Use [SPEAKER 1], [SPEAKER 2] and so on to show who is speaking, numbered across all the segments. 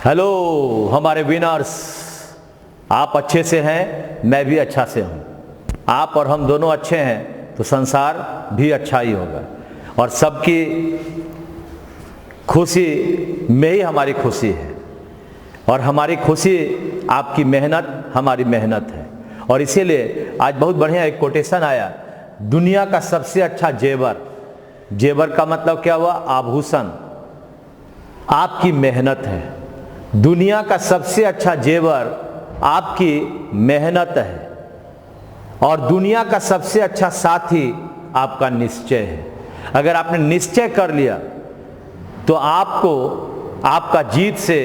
[SPEAKER 1] Hello हमारे winners, आप अच्छे से हैं, मैं भी अच्छा से हूं। आप और हम दोनों अच्छे हैं तो संसार भी अच्छा ही होगा, और सबकी खुशी में ही हमारी खुशी है, और हमारी खुशी आपकी मेहनत हमारी मेहनत है। और इसीलिए आज बहुत बढ़िया एक कोटेशन आया, दुनिया का सबसे अच्छा जेवर, जेवर का मतलब क्या हुआ? आभूषण, आपकी मेहनत है। दुनिया का सबसे अच्छा जेवर आपकी मेहनत है, और दुनिया का सबसे अच्छा साथी आपका निश्चय है। अगर आपने निश्चय कर लिया तो आपको आपका जीत से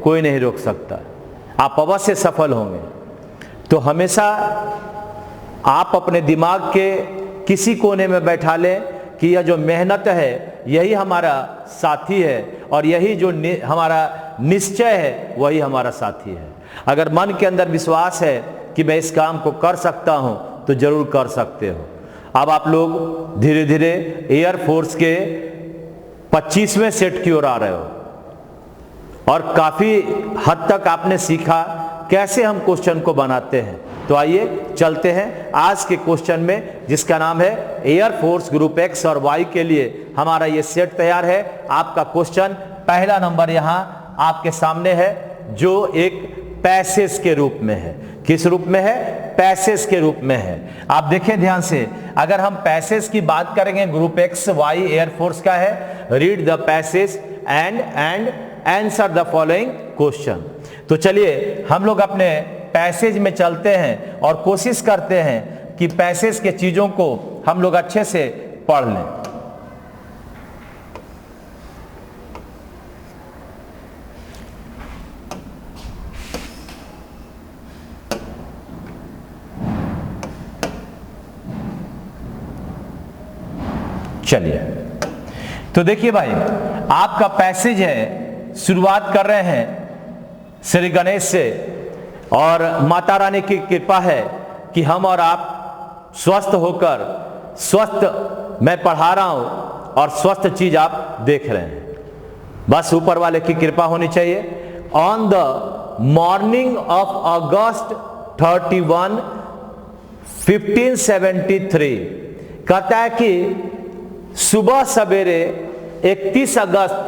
[SPEAKER 1] कोई नहीं रोक सकता, आप अवश्य सफल होंगे। तो हमेशा आप अपने दिमाग के किसी कोने में बैठा लें कि यह जो मेहनत है यही हमारा साथी है, और यही जो हमारा निश्चय है वही हमारा साथी है। अगर मन के अंदर विश्वास है कि मैं इस काम को कर सकता हूं तो जरूर कर सकते हो। अब आप लोग धीरे धीरे एयरफोर्स के 25वें सेट की ओर आ रहे हो, और काफी हद तक आपने सीखा कैसे हम क्वेश्चन को बनाते हैं। तो आइए चलते हैं आज के क्वेश्चन में, जिसका नाम है एयरफोर्स ग्रुप एक्स और वाई के लिए हमारा ये सेट तैयार है। आपका क्वेश्चन पहला नंबर यहां आपके सामने है, जो एक पैसेज के रूप में है। किस रूप में है? पैसेज के रूप में है। आप देखें ध्यान से, अगर हम पैसेज की बात करेंगे, ग्रुप एक्स वाई एयरफोर्स का है, read the passage and answer the following question. तो चलिए हम लोग अपने पैसेज में चलते हैं और कोशिश करते हैं कि पैसेज के चीजों को हम लोग अच्छे से पढ़ लें। चलिए, तो देखिए भाई, आपका पैसेज है, शुरुआत कर रहे हैं श्री गणेश से, और माता रानी की कृपा है कि हम और आप स्वस्थ होकर, स्वस्थ मैं पढ़ा रहा हूं और स्वस्थ चीज आप देख रहे हैं। बस ऊपर वाले की कृपा होनी चाहिए। ऑन द मॉर्निंग ऑफ अगस्त 31, 1573, कहता है कि सुबह सवेरे 31 अगस्त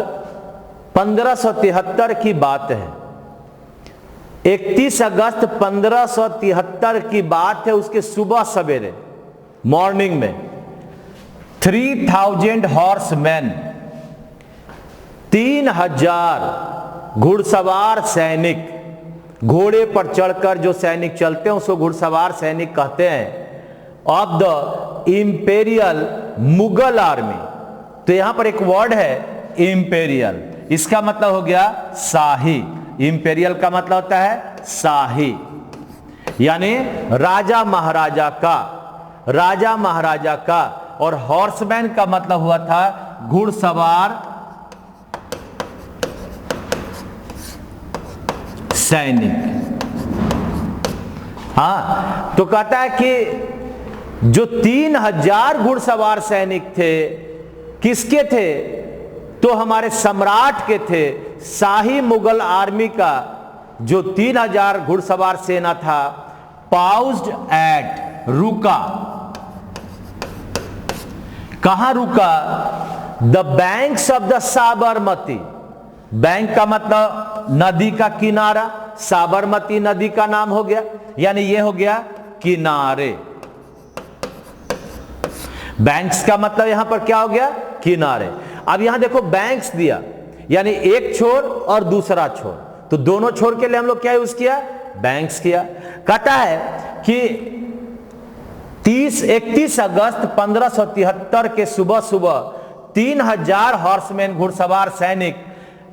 [SPEAKER 1] 1573 की बात है। 31 अगस्त 1573 की बात है, उसके सुबह सवेरे मॉर्निंग में 3000 हॉर्समैन, 3000 घुड़सवार सैनिक, घोड़े पर चढ़कर जो सैनिक चलते हैं उसको घुड़सवार सैनिक कहते हैं, of the imperial Mughal army. तो यहां पर एक वर्ड है इंपेरियल, इसका मतलब हो गया शाही। इंपेरियल का मतलब होता है शाही, यानी राजा महाराजा का, राजा महाराजा का। और हॉर्समैन का मतलब हुआ था घुड़सवार सैनिक। हाँ, तो कहता है कि जो 3000 घुड़सवार सैनिक थे, किसके थे? तो हमारे सम्राट के थे। शाही मुगल आर्मी का जो 3000 घुड़सवार सेना था, पाउज्ड एट, रुका। कहां रुका? The banks of the Sabarmati. Bank का मतलब नदी का किनारा, साबरमती नदी का नाम हो गया, यानी ये हो गया किनारे। बैंक्स का मतलब यहां पर क्या हो गया? किनारे। अब यहां देखो बैंक्स दिया, यानी एक छोर और दूसरा छोर, तो दोनों छोर के लिए हम लोग क्या यूज किया? बैंक्स किया। कहता है कि 31 अगस्त 1573 के सुबह सुबह 3000 हॉर्समैन घुड़सवार सैनिक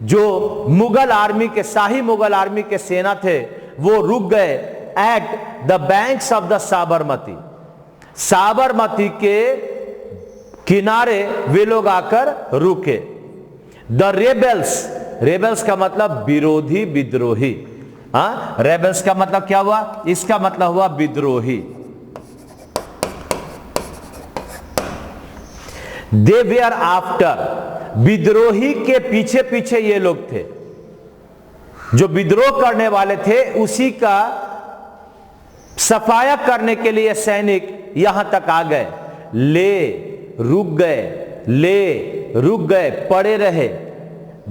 [SPEAKER 1] जो मुगल आर्मी के, शाही मुगल आर्मी के सेना थे, वो रुक गए at the banks of the Sabarmati. Sabarmati के किनारे वे लोग आकर रुके। द रेबेल्स, रेबेल्स का मतलब विरोधी, विद्रोही। हाँ, रेबेल्स का मतलब क्या हुआ? इसका मतलब हुआ विद्रोही। दे वेयर आफ्टर, विद्रोही के पीछे पीछे ये लोग थे। जो विद्रोह करने वाले थे उसी का सफाया करने के लिए सैनिक यहां तक आ गए, रुक गए, पड़े रहे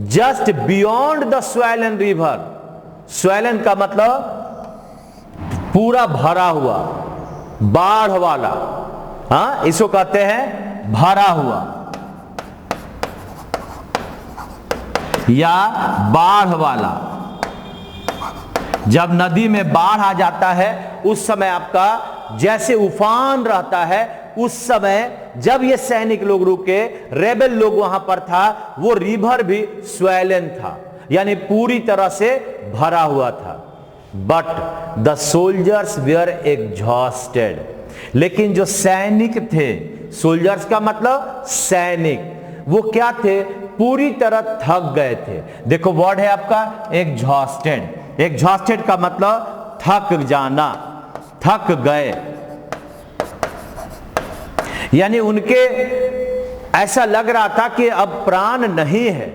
[SPEAKER 1] just beyond the swollen river. Swollen का मतलब पूरा भरा हुआ, बाढ़ वाला, इसको कहते हैं भरा हुआ या बाढ़ वाला। जब नदी में बाढ़ आ जाता है उस समय आपका जैसे उफान रहता है, उस समय जब ये सैनिक लोग रुके, रेबल लोग वहां पर था, वो रिवर भी स्वेलन था, यानी पूरी तरह से भरा हुआ था। But the soldiers were exhausted, लेकिन जो सैनिक थे, सोल्जर्स का मतलब सैनिक, वो क्या थे, पूरी तरह थक गए थे। देखो वर्ड है आपका एग्जॉस्टेड। एग्जॉस्टेड का मतलब थक जाना, थक गए, यानी उनके ऐसा लग रहा था कि अब प्राण नहीं है,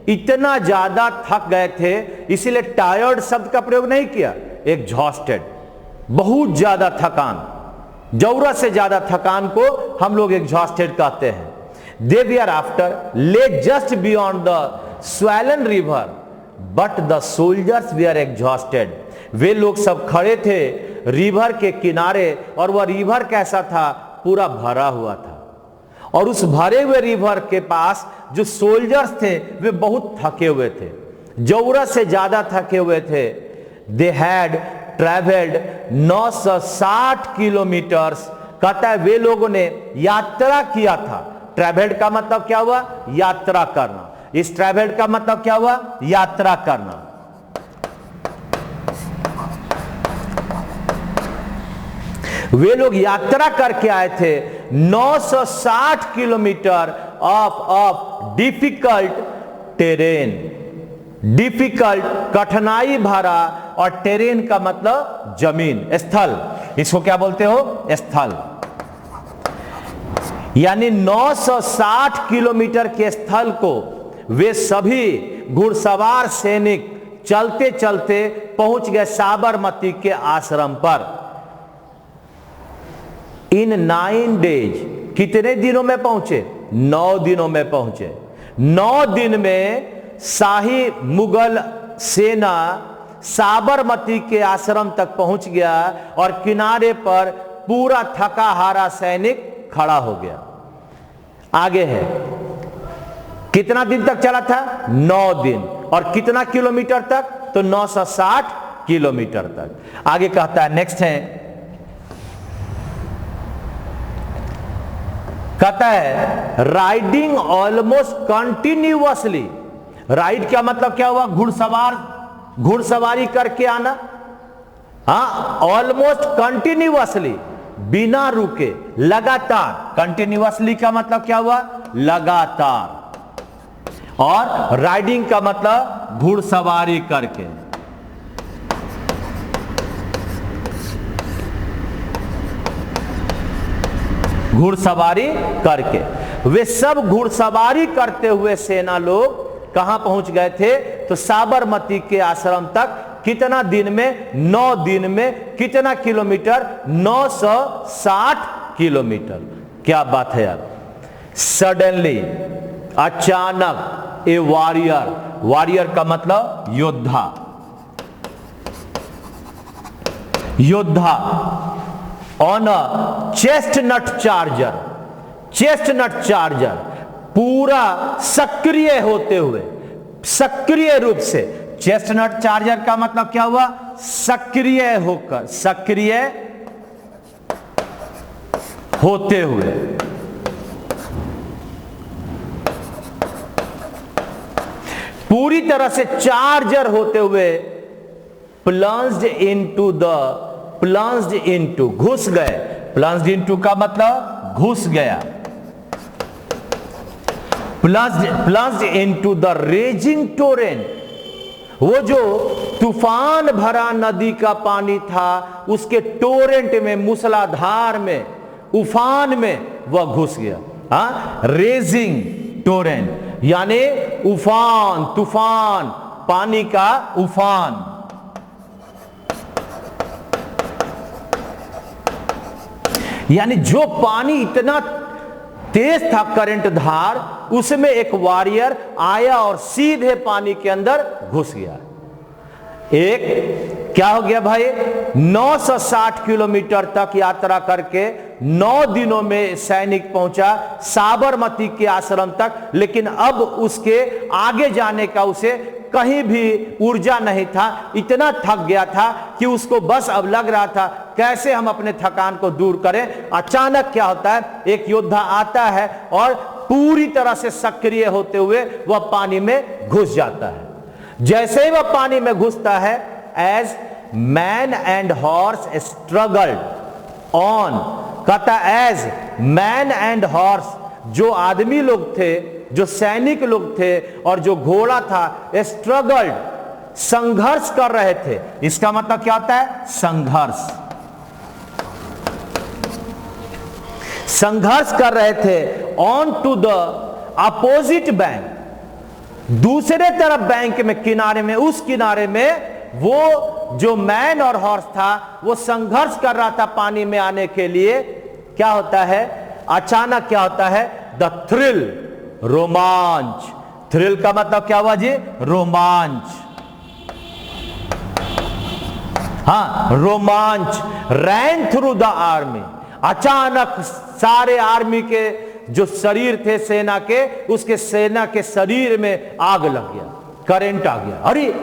[SPEAKER 1] इतना ज्यादा थक गए थे, इसीलिए टायर्ड शब्द का प्रयोग नहीं किया, एग्जॉस्टेड, बहुत ज्यादा थकान, जरूरत से ज्यादा थकान को हम लोग एग्जॉस्टेड कहते हैं। They were after lay just beyond the swollen river, but the soldiers were exhausted. वे लोग सब खड़े थे रिवर के किनारे, और वह रिवर कैसा था, पूरा भरा हुआ था, और उस भरे हुए रिवर के पास जो सोल्जर्स थे वे बहुत थके हुए थे, जरूरत से ज्यादा थके हुए थे। They had traveled 960 किलोमीटर्स, कहता है वे लोगों ने यात्रा किया था। ट्रैवल्ड का मतलब क्या हुआ, यात्रा करना। इस ट्रैवल्ड का मतलब क्या हुआ, यात्रा करना। वे लोग यात्रा करके आए थे 960 kilometre of difficult terrain. Difficult कठिनाई भरा, और टेरेन का मतलब जमीन, स्थल, इसको क्या बोलते हो, स्थल। यानी 960 किलोमीटर के स्थल को वे सभी घुड़सवार सैनिक चलते चलते पहुंच गए साबरमती के आश्रम पर। इन 9 डेज, कितने दिनों में पहुंचे, 9 दिनों में पहुंचे। 9 दिन में शाही मुगल सेना साबरमती के आश्रम तक पहुंच गया, और किनारे पर पूरा थका हारा सैनिक खड़ा हो गया। आगे है, कितना दिन तक चला था, 9 दिन, और कितना किलोमीटर तक, तो 960 किलोमीटर तक। आगे कहता है, नेक्स्ट है, कहता है राइडिंग ऑलमोस्ट कंटिन्यूअसली। राइड का मतलब क्या हुआ, घुड़सवारी करके आना, ऑलमोस्ट कंटिन्यूअसली, बिना रुके, लगातार। कंटिन्यूअसली का मतलब क्या हुआ, लगातार, और राइडिंग का मतलब घुड़सवारी करके। घुड़सवारी करके वे सब घुड़सवारी करते हुए सेना लोग कहां पहुंच गए थे, तो साबरमती के आश्रम तक। कितना दिन में, 9 दिन में, कितना किलोमीटर, 960 किलोमीटर। क्या बात है यार। सडनली, अचानक, ए वॉरियर, वॉरियर का मतलब योद्धा, योद्धा, on a chestnut charger, chestnut charger, पूरा सक्रिय होते हुए, सक्रिय रूप से। चेस्टनट चार्जर का मतलब क्या हुआ, सक्रिय होकर, सक्रिय होते हुए, पूरी तरह से चार्जर होते हुए, प्लंज्ड इनटू, घुस गए। प्लंज्ड इनटू का मतलब घुस गया। Plunged into the raising Torrent, वो जो तूफान भरा नदी का पानी था, उसके टोरेंट में, मूसलाधार में, उफान में वह घुस गया। रेजिंग टोरेंट यानी उफान, तूफान, पानी का उफान। यानी जो पानी इतना तेज था करंट धार, उसमें एक वॉरियर आया और सीधे पानी के अंदर घुस गया। एक क्या हो गया भाई, 960 किलोमीटर तक यात्रा करके 9 दिनों में सैनिक पहुंचा साबरमती के आश्रम तक, लेकिन अब उसके आगे जाने का उसे कहीं भी ऊर्जा नहीं था। इतना थक गया था कि उसको बस अब लग रहा था कैसे हम अपने थकान को दूर करें। अचानक क्या होता है, एक योद्धा आता है और पूरी तरह से सक्रिय होते हुए वह पानी में घुस जाता है। जैसे ही वह पानी में घुसता है, as man and horse struggled on, कहता एज मैन एंड हॉर्स, जो आदमी लोग थे, जो सैनिक लोग थे और जो घोड़ा था, स्ट्रगल्ड, संघर्ष कर रहे थे। इसका मतलब क्या होता है, संघर्ष, संघर्ष कर रहे थे on to the opposite bank, दूसरे तरफ बैंक में, किनारे में, उस किनारे में वो जो मैन और हॉर्स था वो संघर्ष कर रहा था पानी में आने के लिए। क्या होता है, अचानक क्या होता है, द थ्रिल, रोमांच। थ्रिल का मतलब क्या हुआ जी, रोमांच। हाँ, रोमांच रैन थ्रू द आर्मी। अचानक सारे आर्मी के जो शरीर थे सेना के, उसके सेना के शरीर में आग लग गया, करंट आ गया। अरे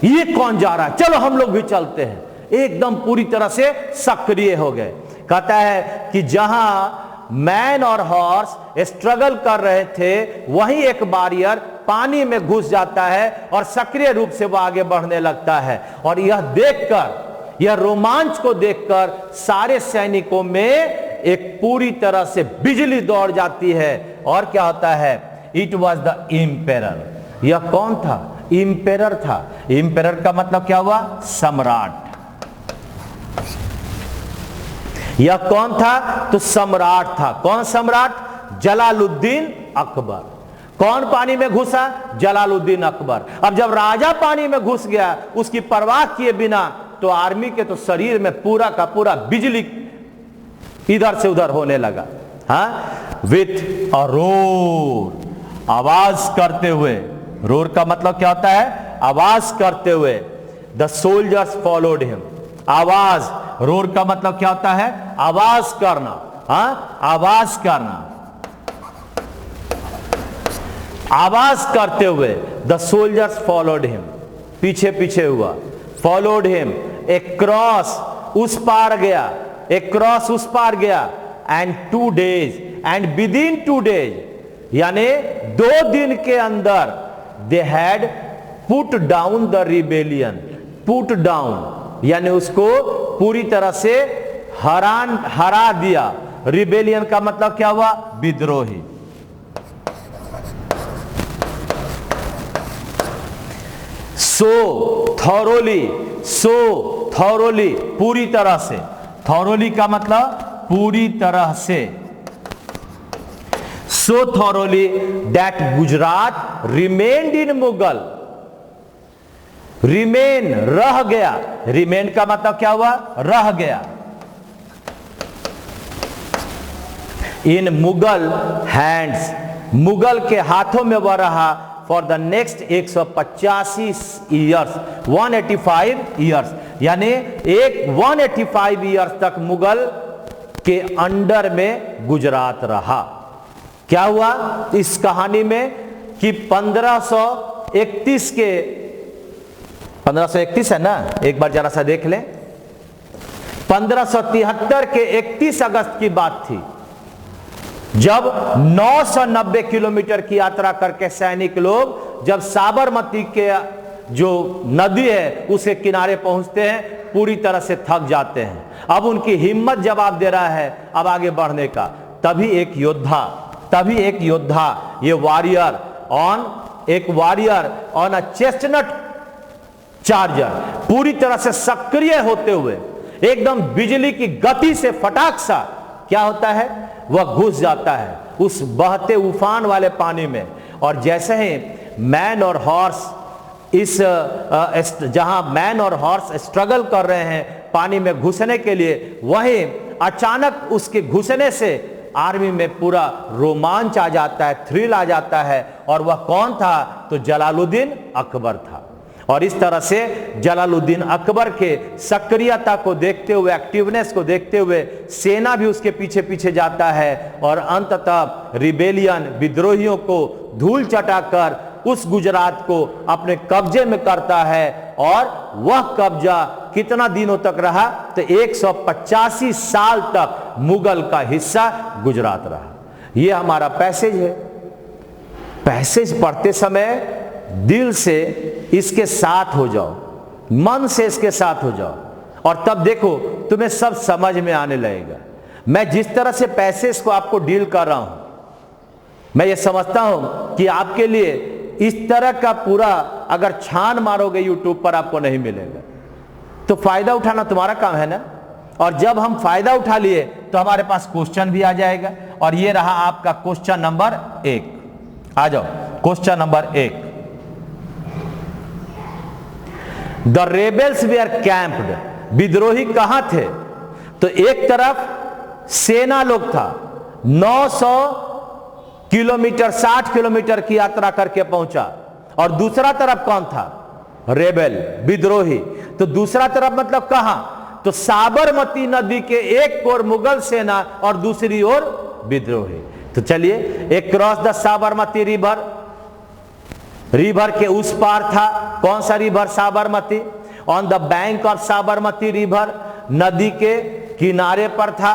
[SPEAKER 1] ये कौन जा रहा है, चलो हम लोग भी चलते हैं। एकदम पूरी तरह से सक्रिय हो गए। कहता है कि जहां मैन और हॉर्स स्ट्रगल कर रहे थे, वहीं एक वॉरियर पानी में घुस जाता है और सक्रिय रूप से वो आगे बढ़ने लगता है। और यह देखकर, यह रोमांच को देखकर सारे सैनिकों में एक पूरी तरह से बिजली दौड़ जाती है। और क्या होता है, इट वॉज द इम्पेरर। यह कौन था, इम्पेरर था। इम्पेरर का मतलब क्या हुआ, सम्राट। यह कौन था, तो सम्राट था। कौन सम्राट, जलालुद्दीन अकबर। कौन पानी में घुसा, जलालुद्दीन अकबर। अब जब राजा पानी में घुस गया, उसकी परवाह किए बिना, तो आर्मी के तो शरीर में पूरा का पूरा बिजली इधर से उधर होने लगा। हाँ, विथ अ रोर, आवाज करते हुए। रोर का मतलब क्या होता है, आवाज करते हुए। The soldiers followed him. आवाज, रोर का मतलब क्या होता है, आवाज करना। हाँ, आवाज करना, आवाज करते हुए। द सोल्जर्स फॉलोड हिम, पीछे पीछे हुआ। फॉलोड हिम, एक क्रॉस उस पार गया, एक क्रॉस उस पार गया। And 2 days, and with in 2 days, यानी 2 दिन के अंदर, they had put down the rebellion. Put down यानी उसको पूरी तरह से हरा दिया। रिबेलियन का मतलब क्या हुआ, विद्रोही। सो थॉरोली, पूरी तरह से। थॉरोली का मतलब पूरी तरह से। So thoroughly that Gujarat remained in Mughal. Remain, रह गया। रिमेन का मतलब क्या हुआ, रह गया। इन मुगल हैंड्स, मुगल के हाथों में वह रहा for the next 185 years, 185 years, यानी 185 ईयर्स तक मुगल के अंडर में गुजरात रहा। क्या हुआ इस कहानी में कि 1531 है ना, एक बार जरा सा देख लें। 1573 के 31 अगस्त की बात थी, जब 990 किलोमीटर की यात्रा करके सैनिक लोग जब साबरमती के जो नदी है उसके किनारे पहुंचते हैं, पूरी तरह से थक जाते हैं। अब उनकी हिम्मत जवाब दे रहा है अब आगे बढ़ने का। तभी एक योद्धा, ये warrior on a chestnut charger, पूरी तरह से सक्रिय होते हुए एकदम बिजली की गति से फटाक सा क्या होता है, वह घुस जाता है उस बहते उफान वाले पानी में। और जैसे ही मैन और हॉर्स इस जहां मैन और हॉर्स स्ट्रगल कर रहे हैं पानी में घुसने के लिए, वहीं अचानक उसके घुसने से आर्मी में पूरा रोमांच आ जाता है, थ्रिल आ जाता है। और वह कौन था? तो जलालुद्दीन अकबर था। और इस तरह से जलालुद्दीन अकबर के सक्रियता को देखते हुए, एक्टिवनेस को देखते हुए सेना भी उसके पीछे पीछे जाता है और अंततः रिबेलियन, विद्रोहियों को धूल चटाकर उस गुजरात को अपने कब्जे में करता है। और वह कब्जा कितना दिनों तक रहा? तो 185 साल तक मुगल का हिस्सा गुजरात रहा। यह हमारा पैसेज है। पैसेज पढ़ते समय दिल से इसके साथ हो जाओ, मन से इसके साथ हो जाओ, और तब देखो तुम्हें सब समझ में आने लगेगा। मैं जिस तरह से पैसेज को आपको डील कर रहा हूं, मैं ये समझता हूं कि आपके लिए इस तरह का पूरा अगर छान मारोगे यूट्यूब पर आपको नहीं मिलेगा। तो फायदा उठाना तुम्हारा काम है ना। और जब हम फायदा उठा लिए तो हमारे पास क्वेश्चन भी आ जाएगा। और ये रहा आपका क्वेश्चन नंबर 1। आ जाओ, क्वेश्चन नंबर 1। द रेबेल्स वेयर कैंप्ड, विद्रोही कहां थे? तो एक तरफ सेना लोग था, 900 किलोमीटर, 60 किलोमीटर की यात्रा करके पहुंचा। और दूसरा तरफ कौन था? रेबेल, विद्रोही। तो दूसरा तरफ मतलब कहां? तो साबरमती नदी के एक ओर मुगल सेना और दूसरी ओर विद्रोही। तो चलिए, एक cross the Sabarmati river, river के उस पार था। कौन सा river? Sabarmati. On the bank of Sabarmati river, नदी के किनारे पर था।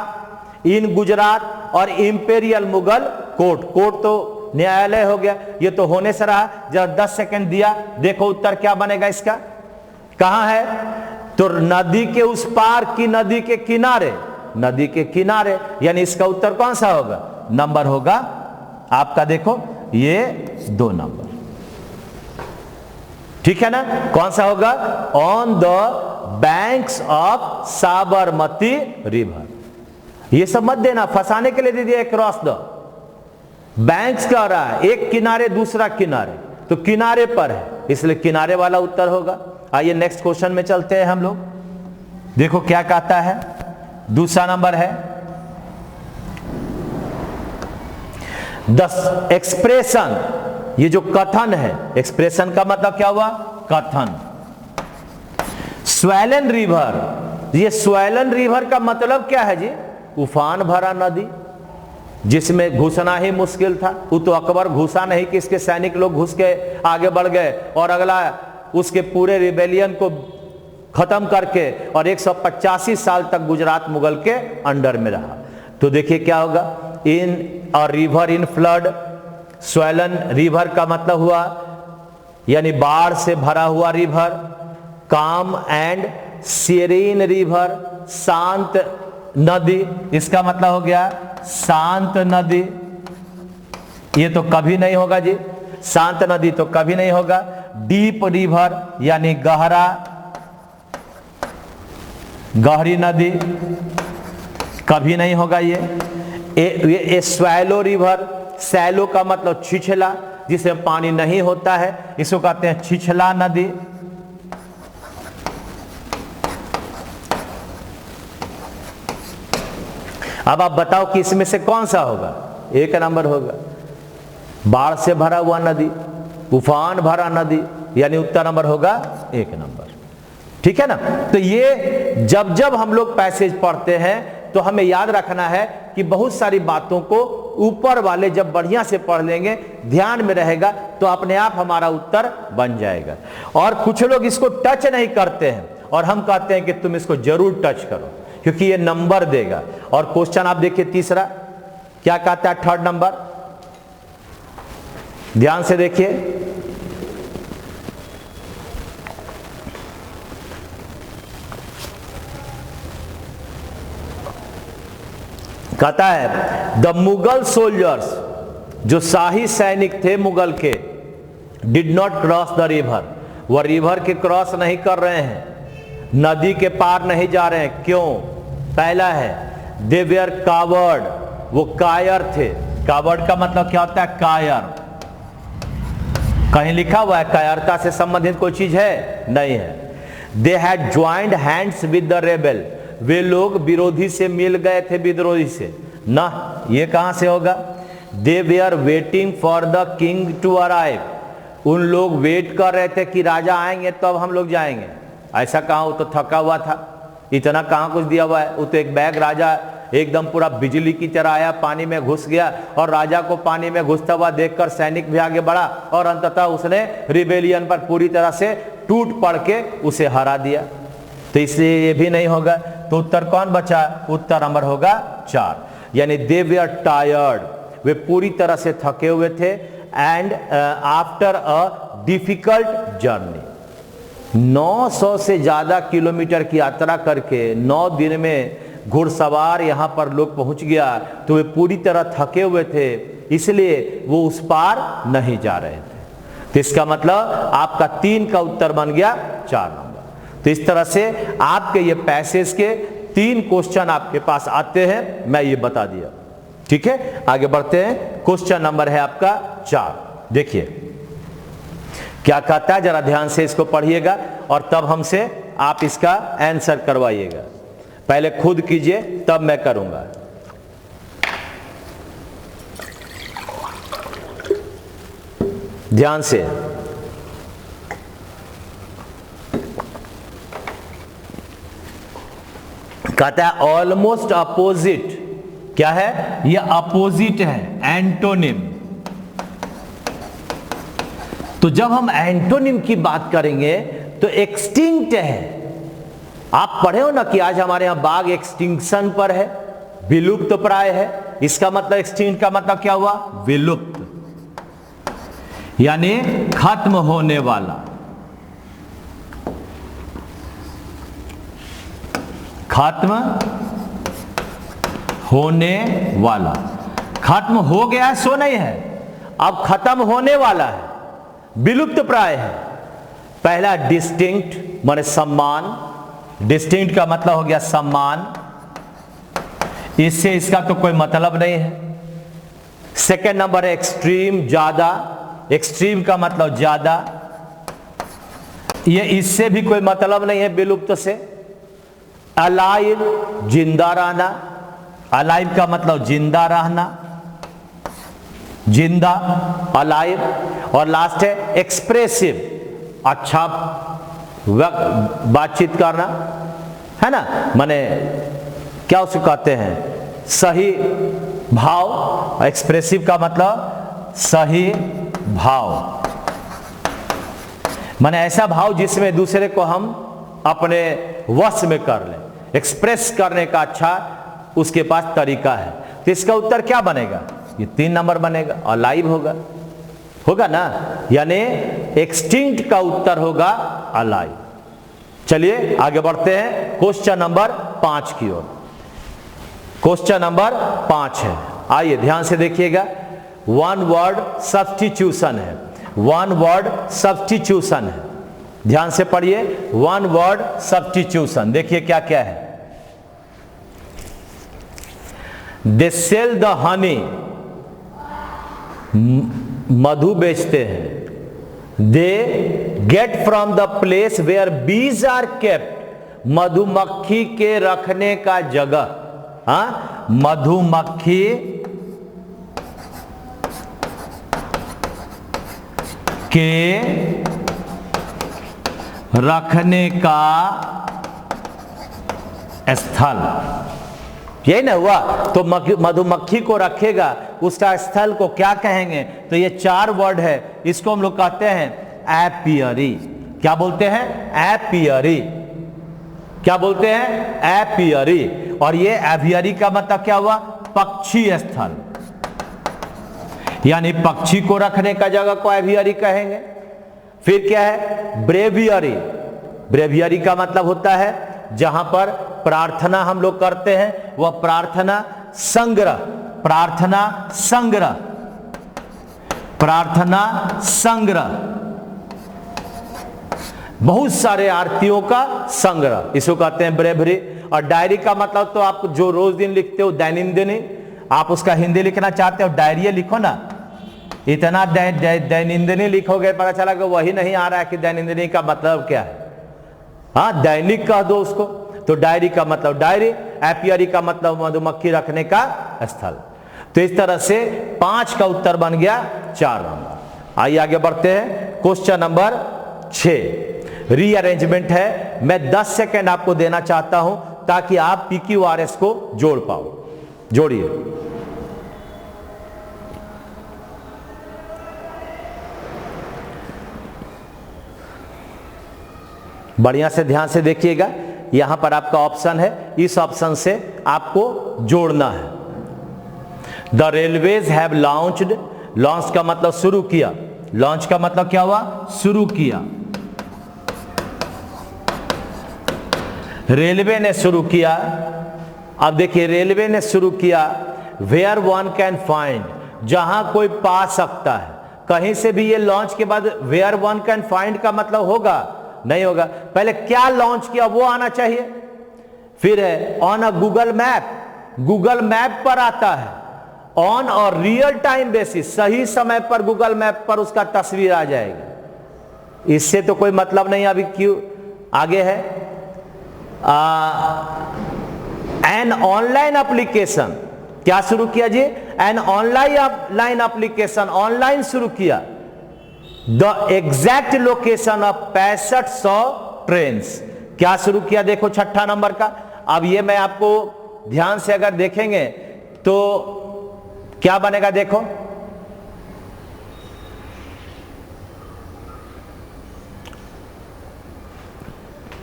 [SPEAKER 1] इन गुजरात, और इंपेरियल मुगल कोर्ट, कोर्ट तो न्यायालय हो गया, ये तो होने से रहा। जब 10 सेकंड दिया, देखो उत्तर क्या बनेगा इसका। कहां है? तो नदी के उस पार की नदी के किनारे, नदी के किनारे, यानी इसका उत्तर कौन सा होगा? नंबर होगा आपका, देखो ये 2 नंबर, ठीक है ना। कौन सा होगा? On the banks of Sabarmati river. ये सब मत देना, फंसाने के लिए दे दिया क्रॉस द बैंक्स कह रहा है, एक किनारे दूसरा किनारे, तो किनारे पर है, इसलिए किनारे वाला उत्तर होगा। आइए नेक्स्ट क्वेश्चन में चलते हैं हम लोग। देखो क्या कहता है, दूसरा नंबर है, द एक्सप्रेशन, ये जो कथन है, एक्सप्रेशन का मतलब क्या हुआ? कथन। स्वेलन रिवर, ये स्वेलन रिवर का मतलब क्या है जी? उफान भरा नदी, जिसमें घुसना ही मुश्किल था। वो तो अकबर घुसा नहीं कि इसके सैनिक लोग घुस के आगे बढ़ गए और अगला उसके पूरे रिबेलियन को खत्म करके और 185 साल तक गुजरात मुगल के अंडर में रहा। तो देखिए क्या होगा, इन और river in flood, swollen river का मतलब हुआ यानी बाढ़ से भरा हुआ रिवर। काम एंड सेरेन रिवर, शांत नदी, इसका मतलब हो गया शांत नदी। ये तो कभी नहीं होगा जी, शांत नदी तो कभी नहीं होगा। डीप रिवर यानी गहरा, गहरी नदी, कभी नहीं होगा ये स्वैलो रिवर, सैलो का मतलब छिछला, जिसमें पानी नहीं होता है, इसको कहते हैं छिछला नदी। अब आप बताओ कि इसमें से कौन सा होगा? 1 नंबर होगा, बाढ़ से भरा हुआ नदी, उफान भरा नदी, यानी उत्तर नंबर होगा 1 नंबर, ठीक है ना। तो ये जब जब हम लोग पैसेज पढ़ते हैं तो हमें याद रखना है कि बहुत सारी बातों को ऊपर वाले जब बढ़िया से पढ़ लेंगे, ध्यान में रहेगा, तो अपने आप हमारा उत्तर बन जाएगा। और कुछ लोग इसको टच नहीं करते हैं और हम कहते हैं कि तुम इसको जरूर टच करो क्योंकि ये नंबर देगा। और क्वेश्चन आप देखिए तीसरा क्या कहता है, 3rd नंबर, ध्यान से देखिए। कहता है द मुगल सोल्जर्स, जो शाही सैनिक थे मुगल के, did not cross the river, वह रिवर के क्रॉस नहीं कर रहे हैं, नदी के पार नहीं जा रहे हैं। क्यों? पहला है दे वेयर कावर्ड, वो कायर थे। कावर्ड का मतलब क्या होता है? कायर। कहीं लिखा हुआ है कायरता से संबंधित कोई चीज है? नहीं है। They had joined hands with the rebel, वे लोग विरोधी से मिल गए थे, विद्रोही से ना, ये कहां से होगा? They were waiting for the king to arrive, उन लोग वेट कर रहे थे कि राजा आएंगे तब हम लोग जाएंगे। ऐसा कहां? वो तो थका हुआ था, इतना कहां कुछ दिया हुआ है? वो तो एक बैग राजा एकदम पूरा बिजली की तरह आया, पानी में घुस गया और राजा को पानी में घुसता हुआ देखकर सैनिक भी आगे बढ़ा और अंततः उसने रिबेलियन पर पूरी तरह से टूट पड़ के उसे हरा दिया। तो इसलिए ये भी नहीं होगा। तो उत्तर कौन बचा? उत्तर नंबर होगा 4, यानी दे वर टायर्ड, वे पूरी तरह से थके हुए थे। And after a difficult journey, 900 से ज्यादा किलोमीटर की यात्रा करके 9 दिन में घुड़सवार यहां पर लोग पहुंच गया, तो वे पूरी तरह थके हुए थे, इसलिए वो उस पार नहीं जा रहे थे। तो इसका मतलब आपका 3 का उत्तर बन गया 4 नंबर। तो इस तरह से आपके ये पैसेज के 3 क्वेश्चन आपके पास आते हैं, मैं ये बता दिया। ठीक है, आगे बढ़ते हैं। क्वेश्चन नंबर है आपका 4। देखिए क्या कहता है, जरा ध्यान से इसको पढ़िएगा और तब हमसे आप इसका आंसर करवाइएगा। पहले खुद कीजिए तब मैं करूंगा। ध्यान से। कहता है ऑलमोस्ट अपोजिट, क्या है? ये अपोजिट है, एंटोनिम। तो जब हम एंटोनिम की बात करेंगे तो एक्सटिंक्ट है। आप पढ़े हो ना कि आज हमारे यहां बाघ एक्सटिंक्शन पर है, विलुप्त प्राय है। इसका मतलब एक्सटिंक्ट का मतलब क्या हुआ? विलुप्त, यानी खत्म होने वाला। खत्म होने वाला, खत्म हो गया है सो नहीं है, अब खत्म होने वाला है, विलुप्त प्राय है। पहला डिस्टिंक्ट माने सम्मान, डिस्टिंक्ट का मतलब हो गया सम्मान, इससे इसका तो कोई मतलब नहीं है। सेकेंड नंबर है एक्सट्रीम, ज्यादा, एक्सट्रीम का मतलब ज्यादा, ये इससे भी कोई मतलब नहीं है विलुप्त से। अलाइव, जिंदा रहना, अलाइव का मतलब जिंदा रहना, जिंदा, अलाइव। और लास्ट है एक्सप्रेसिव, अच्छा बातचीत करना, है ना, माने क्या उसको कहते हैं? सही भाव। एक्सप्रेसिव का मतलब सही भाव, माने ऐसा भाव जिसमें दूसरे को हम अपने वश में कर लें, एक्सप्रेस करने का अच्छा उसके पास तरीका है। तो इसका उत्तर क्या बनेगा? ये 3 नंबर बनेगा, अलाइव होगा, होगा ना, यानी एक्सटिंक्ट का उत्तर होगा अलाइव। चलिए आगे बढ़ते हैं क्वेश्चन नंबर 5 की ओर। क्वेश्चन नंबर 5 है, आइए ध्यान से देखिएगा। 1 वर्ड सब्स्टिट्यूशन है, 1 वर्ड सब्स्टिट्यूशन है, ध्यान से पढ़िए। 1 वर्ड सब्स्टिट्यूशन, देखिए क्या क्या है। दे सेल द हनी, मधु बेचते हैं। They get from the place where bees are kept, मधुमक्खी के रखने का जगह, हाँ, मधुमक्खी के रखने का स्थल, यही ना हुआ। तो मधुमक्खी को रखेगा, उसका स्थल को क्या कहेंगे? तो ये 4 वर्ड है, इसको हम लोग कहते हैं एपियरी। क्या बोलते हैं? एपियरी। क्या बोलते हैं? एपियरी। और ये एवियरी का मतलब क्या हुआ? पक्षी स्थल, यानी पक्षी को रखने का जगह को एवियरी कहेंगे। फिर क्या है? ब्रेवियरी। ब्रेवियरी का मतलब होता है जहां पर प्रार्थना हम लोग करते हैं, वह प्रार्थना संग्रह, प्रार्थना संग्रह, प्रार्थना संग्रह, बहुत सारे आरतियों का संग्रह, इसको कहते हैं ब्रेवरी। और डायरी का मतलब तो आप जो रोज दिन लिखते हो दैनिक, आप उसका हिंदी लिखना चाहते हो डायरी लिखो ना, इतना दैनिंदिनी लिखोगे पता चला कि वही नहीं आ रहा है कि दैनिंदिनी का मतलब क्या है। हाँ, दैनिक कह दो उसको। तो डायरी का मतलब डायरी, एपियरी का मतलब मधुमक्खी रखने का स्थल। तो इस तरह से 5 का उत्तर बन गया 4 नंबर। आइए आगे बढ़ते हैं। क्वेश्चन नंबर 6 रीअरेंजमेंट है। मैं 10 सेकेंड आपको देना चाहता हूं ताकि आप PQRS को जोड़ पाओ। जोड़िए। बढ़िया से ध्यान से देखिएगा, यहां पर आपका ऑप्शन है, इस ऑप्शन से आपको जोड़ना है। The railways have launched, launch का मतलब शुरू किया, लॉन्च का मतलब क्या हुआ, शुरू किया। रेलवे ने शुरू किया। अब देखिए, रेलवे ने शुरू किया वेयर वन कैन फाइंड, जहां कोई पा सकता है। कहीं से भी ये लॉन्च के बाद वेयर वन कैन फाइंड का मतलब होगा, नहीं होगा। पहले क्या लॉन्च किया वो आना चाहिए। फिर है on a Google map, Google map पर आता है। ऑन और रियल टाइम बेसिस, सही समय पर गूगल मैप पर उसका तस्वीर आ जाएगी। इससे तो कोई मतलब नहीं। अभी क्यों आगे है, एन ऑनलाइन एप्लीकेशन, क्या शुरू किया जी, एन ऑनलाइन एप्लीकेशन, ऑनलाइन शुरू किया। The exact location of 6500 trains, क्या शुरू किया, देखो 6ठा नंबर का। अब ये मैं आपको ध्यान से अगर देखेंगे तो क्या बनेगा, देखो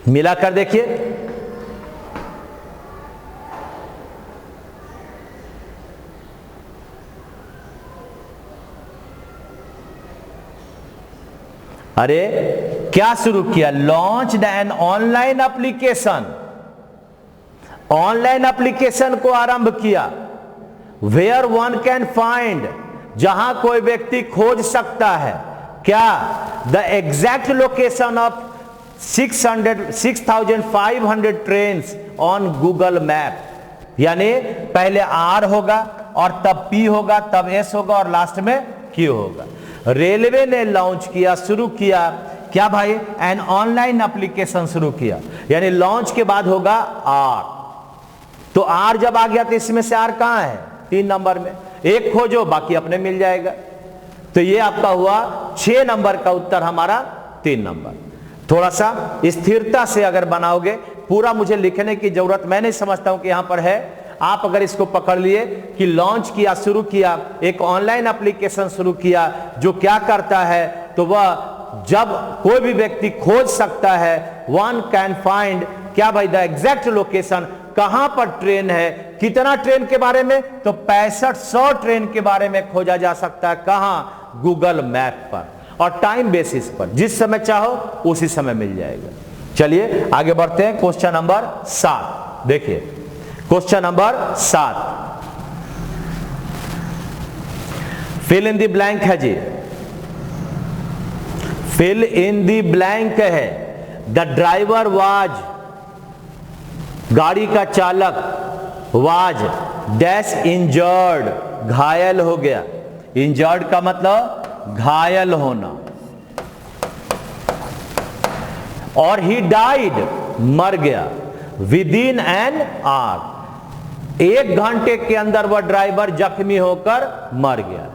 [SPEAKER 1] मिलाकर देखिए। अरे क्या शुरू किया, launch an online application, online application को आरंभ किया। वेयर वन कैन फाइंड, जहां कोई व्यक्ति खोज सकता है क्या, the exact location of 6500 trains on Google map. यानी पहले आर होगा और तब पी होगा, तब एस होगा और लास्ट में क्यू होगा। रेलवे ने लॉन्च किया, शुरू किया क्या भाई, एन ऑनलाइन एप्लीकेशन शुरू किया, यानी लॉन्च के बाद होगा आर। तो आर जब आ गया तो इसमें से आर कहां है, 3 नंबर में, एक खोजो बाकी अपने मिल जाएगा। तो ये आपका हुआ 6 नंबर का उत्तर, हमारा 3 नंबर। थोड़ा सा स्थिरता से अगर बनाओगे, पूरा मुझे लिखने की जरूरत मैं नहीं समझता हूं कि यहां पर है। आप अगर इसको पकड़ लिए कि लॉन्च किया, शुरू किया, एक ऑनलाइन एप्लीकेशन शुरू किया जो क्या करता है, तो वह जब कोई भी व्यक्ति खोज सकता है, वन कैन फाइंड क्या भाई, द एग्जैक्ट लोकेशन, कहां पर ट्रेन है, कितना ट्रेन के बारे में, तो 6500 ट्रेन के बारे में खोजा जा सकता है। कहां, गूगल मैप पर, और टाइम बेसिस पर, जिस समय चाहो उसी समय मिल जाएगा। चलिए आगे बढ़ते हैं। क्वेश्चन नंबर 7 देखिए, question number 7 fill in the blank है जी, फिल इन द ब्लैंक है। द ड्राइवर वाज, गाड़ी का चालक, वाज डैश इंजर्ड, घायल हो गया। इंजर्ड का मतलब घायल होना। और ही डाइड, मर गया। विद इन एन आवर, 1 घंटे के अंदर वह ड्राइवर जख्मी होकर मर गया।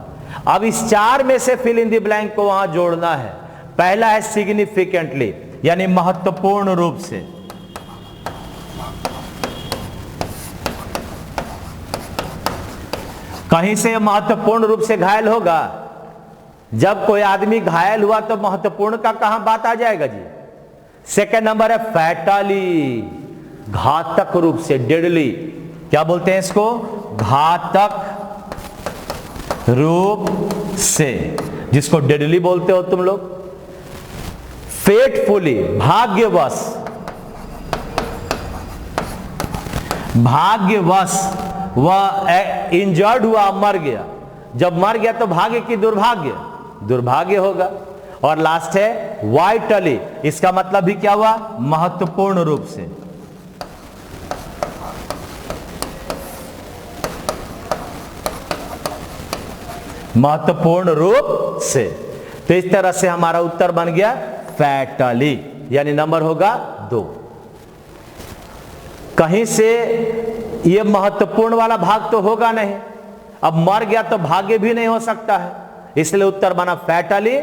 [SPEAKER 1] अब इस 4 में से फिल इन द ब्लैंक को वहां जोड़ना है। पहला है सिग्निफिकेंटली, यानी महत्वपूर्ण रूप से। कहीं से महत्वपूर्ण रूप से घायल होगा, जब कोई आदमी घायल हुआ तो महत्वपूर्ण का कहां बात आ जाएगा जी। सेकंड नंबर है फैटली, घातक रूप से, डेडली, क्या बोलते हैं इसको, घातक रूप से, जिसको डेडली बोलते हो तुम लोग। फेटफुली, भाग्यवश, भाग्यवश वह इंजर्ड हुआ, मर गया। जब मर गया तो भाग्य की दुर्भाग्य, दुर्भाग्य होगा। और लास्ट है वाइटली, इसका मतलब भी क्या हुआ, महत्वपूर्ण रूप से। महत्वपूर्ण रूप से। तो इस तरह से हमारा उत्तर बन गया फैटली, यानी नंबर होगा 2। कहीं से ये महत्वपूर्ण वाला भाग तो होगा नहीं, अब मर गया तो भाग्य भी नहीं हो सकता है, इसलिए उत्तर बना फैटली,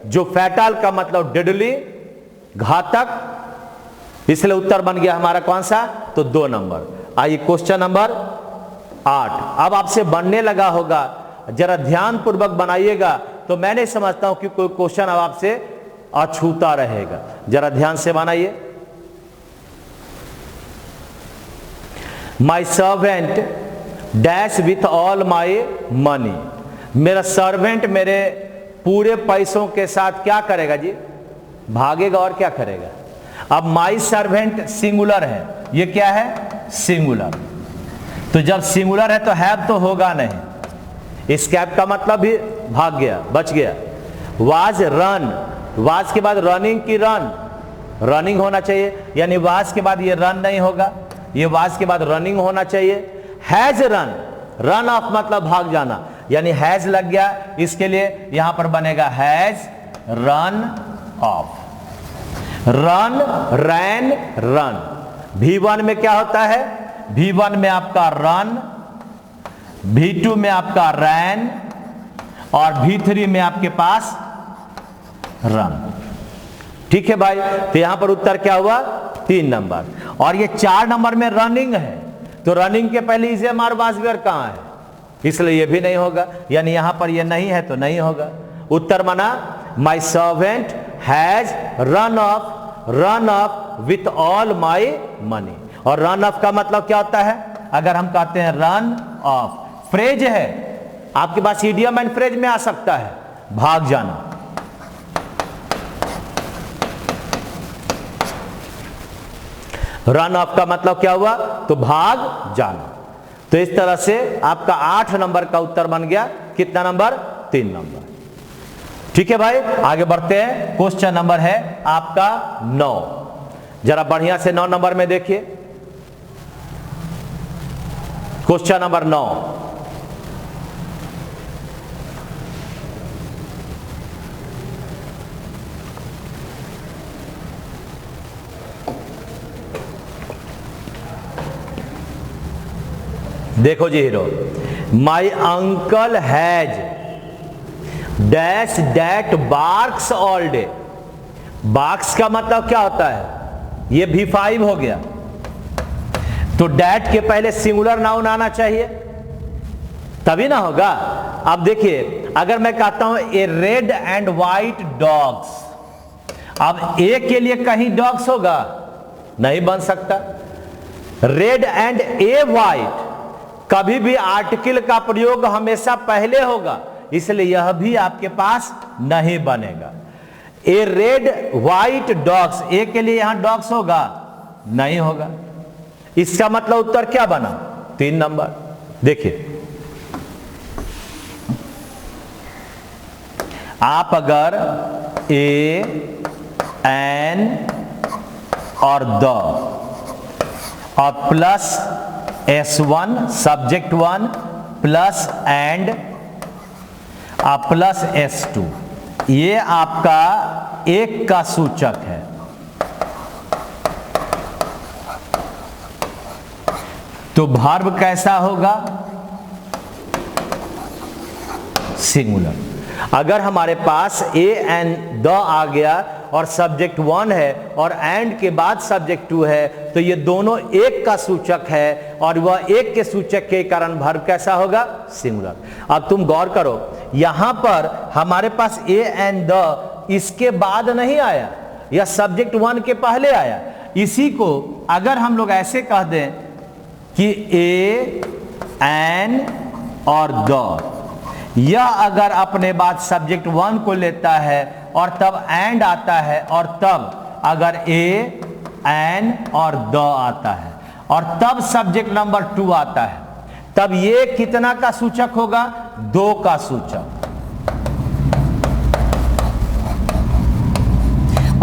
[SPEAKER 1] जो फैटल का मतलब डेडली, घातक, इसलिए उत्तर बन गया हमारा कौन सा, तो 2 नंबर। आइए क्वेश्चन नंबर 8। अब आपसे बनने लगा होगा, जरा ध्यान पूर्वक बनाइएगा, तो मैं नहीं समझता हूं कि कोई क्वेश्चन अब आपसे अछूता रहेगा। जरा ध्यान से बनाइए। My servant dash with all my money, मेरा सर्वेंट मेरे पूरे पैसों के साथ क्या करेगा जी, भागेगा और क्या करेगा। अब माई सर्वेंट सिंगुलर है, ये क्या है, सिंगुलर, तो जब सिंगुलर है तो हैव तो होगा नहीं, इस कैप का मतलब भी भाग गया, बच गया। वाज रन, वाज के बाद रनिंग की रन, रनिंग होना चाहिए, यानी वाज के बाद ये रन नहीं होगा, ये वाज के बाद रनिंग होना चाहिए। हैज रन, रन ऑफ मतलब भाग जाना, यानी हैज लग गया, इसके लिए यहां पर बनेगा has run off. Run, ran, run. V1 में क्या होता है, V1 में आपका रन, V2 में आपका रैन और V3 में आपके पास रन। ठीक है भाई, तो यहां पर उत्तर क्या हुआ, 3 नंबर। और ये 4 नंबर में रनिंग है, तो रनिंग के पहले is am are was were कहां है, इसलिए ये भी नहीं होगा, यानी यहां पर ये नहीं है तो नहीं होगा। उत्तर बना my servant has run of with all my money. और रन ऑफ का मतलब क्या होता है, अगर हम कहते हैं रन ऑफ, फ्रेज है आपके पास, इडियम एंड फ्रेज में आ सकता है, भाग जाना। रन ऑफ का मतलब क्या हुआ, तो भाग जाना। तो इस तरह से आपका 8 नंबर का उत्तर बन गया, कितना नंबर, 3 नंबर। ठीक है भाई, आगे बढ़ते हैं। क्वेश्चन नंबर है आपका 9, जरा बढ़िया से 9 नंबर में देखिए। क्वेश्चन नंबर 9, देखो जी hero, my uncle has dash that barks all day. Barks का मतलब क्या होता है, ये V5 हो गया, तो डैट के पहले सिंगुलर नाउन आना चाहिए, तभी ना होगा। अब देखिए, अगर मैं कहता हूं ए रेड एंड व्हाइट डॉग्स, अब ए के लिए कहीं डॉग्स होगा, नहीं बन सकता। रेड एंड ए व्हाइट, कभी भी आर्टिकल का प्रयोग हमेशा पहले होगा, इसलिए यह भी आपके पास नहीं बनेगा। ए रेड व्हाइट डॉग्स, ए के लिए यहां डॉग्स होगा, नहीं होगा। इसका मतलब उत्तर क्या बना, 3 नंबर। देखिए, आप अगर ए, एन और द और plus S1 subject 1 plus and plus S2, ये आपका एक का सूचक है। तो वर्ब कैसा होगा, सिंगुलर। अगर हमारे पास ए एंड द आ गया और सब्जेक्ट 1 है और एंड के बाद सब्जेक्ट 2 है, तो ये दोनों एक का सूचक है, और वह एक के सूचक के कारण वर्ब कैसा होगा, सिंगुलर। अब तुम गौर करो, यहां पर हमारे पास ए एंड द इसके बाद नहीं आया, यह सब्जेक्ट 1 के पहले आया। इसी को अगर हम लोग ऐसे कह दें कि ए, एन और द, यह अगर अपने बाद सब्जेक्ट 1 को लेता है और तब एंड आता है, और तब अगर ए, एन और द आता है और तब सब्जेक्ट नंबर 2 आता है, तब ये कितना का सूचक होगा, 2 का सूचक।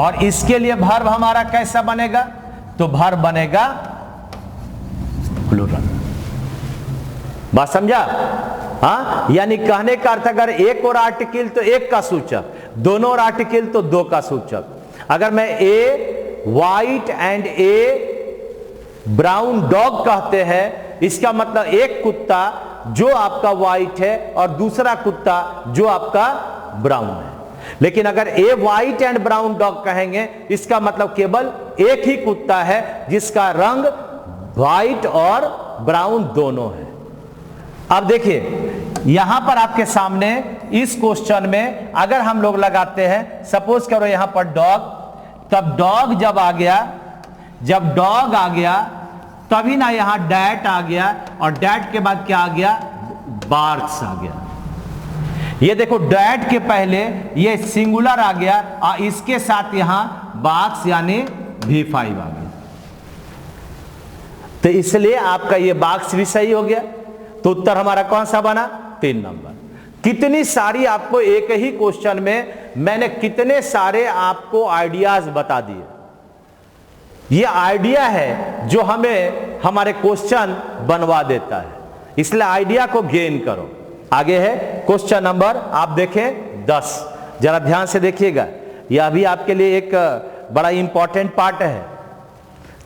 [SPEAKER 1] और इसके लिए वर्ब हमारा कैसा बनेगा, तो वर्ब बनेगा प्लूरल। बात समझा। हाँ, यानी कहने का अर्थ अगर एक और आर्टिकल तो एक का सूचक, दोनों और आर्टिकल तो दो का सूचक। अगर मैं a white and a brown dog कहते हैं, इसका मतलब एक कुत्ता जो आपका व्हाइट है और दूसरा कुत्ता जो आपका ब्राउन है। लेकिन अगर ए व्हाइट एंड ब्राउन डॉग कहेंगे, इसका मतलब केवल एक ही कुत्ता है जिसका रंग व्हाइट और ब्राउन दोनों है। अब देखिए यहां पर आपके सामने इस क्वेश्चन में अगर हम लोग लगाते हैं, सपोज करो यहां पर डॉग, तब डॉग जब आ गया, जब डॉग आ गया तभी ना यहां डैट आ गया, और डैट के बाद क्या आ गया, बार्क्स आ गया। ये देखो डैट के पहले ये सिंगुलर आ गया और इसके साथ यहां बार्क्स यानी V5 आ गया, तो इसलिए आपका ये बार्क्स भी सही हो गया। तो उत्तर हमारा कौन सा बना, 3 नंबर। कितनी सारी आपको एक ही क्वेश्चन में मैंने कितने सारे आपको आइडियाज बता दिए। ये आइडिया है जो हमें हमारे क्वेश्चन बनवा देता है, इसलिए आइडिया को गेन करो। आगे है क्वेश्चन नंबर, आप देखें 10, जरा ध्यान से देखिएगा, यह भी आपके लिए एक बड़ा इंपॉर्टेंट पार्ट है।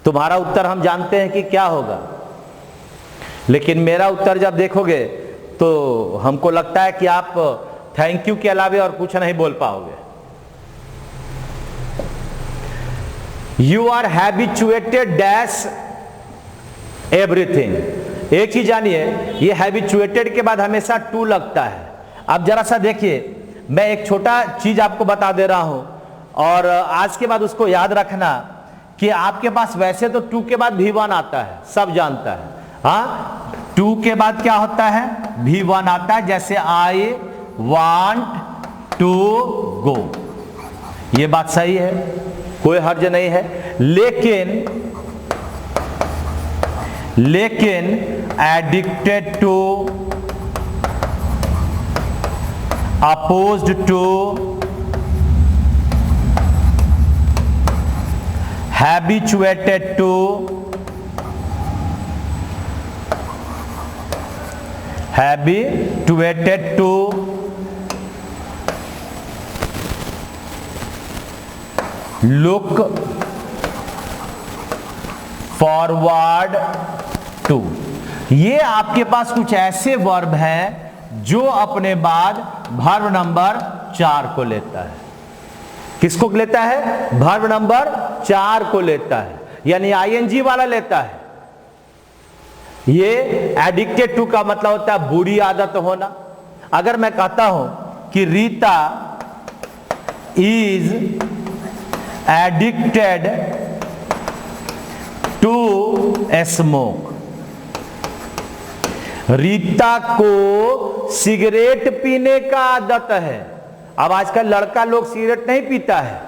[SPEAKER 1] तुम्हारा उत्तर हम जानते हैं कि क्या होगा, लेकिन मेरा उत्तर जब देखोगे तो हमको लगता है कि आप थैंक यू के अलावा और कुछ नहीं बोल पाओगे। You are habituated dash everything. एक चीज जानिए, ये हैबिचुएटेड के बाद हमेशा टू लगता है। अब जरा सा देखिए, मैं एक छोटा चीज आपको बता दे रहा हूं और आज के बाद उसको याद रखना कि आपके पास वैसे तो टू के बाद V1 आता है, सब जानता है। हाँ, टू के बाद क्या होता है, V1 आता है, जैसे आई वांट टू गो, ये बात सही है, कोई हर्ज नहीं है। लेकिन addicted to, opposed to, habituated to, habituated to, look forward to, ये आपके पास कुछ ऐसे वर्ब हैं जो अपने बाद वर्ब नंबर 4 को लेता है। किसको लेता है, वर्ब नंबर 4 को लेता है, यानी ING वाला लेता है। ये एडिक्टेड टू का मतलब होता है बुरी आदत होना। अगर मैं कहता हूं कि Rita is addicted to smoke, रीता को सिगरेट पीने का आदत है। अब आजकल लड़का लोग सिगरेट नहीं पीता है,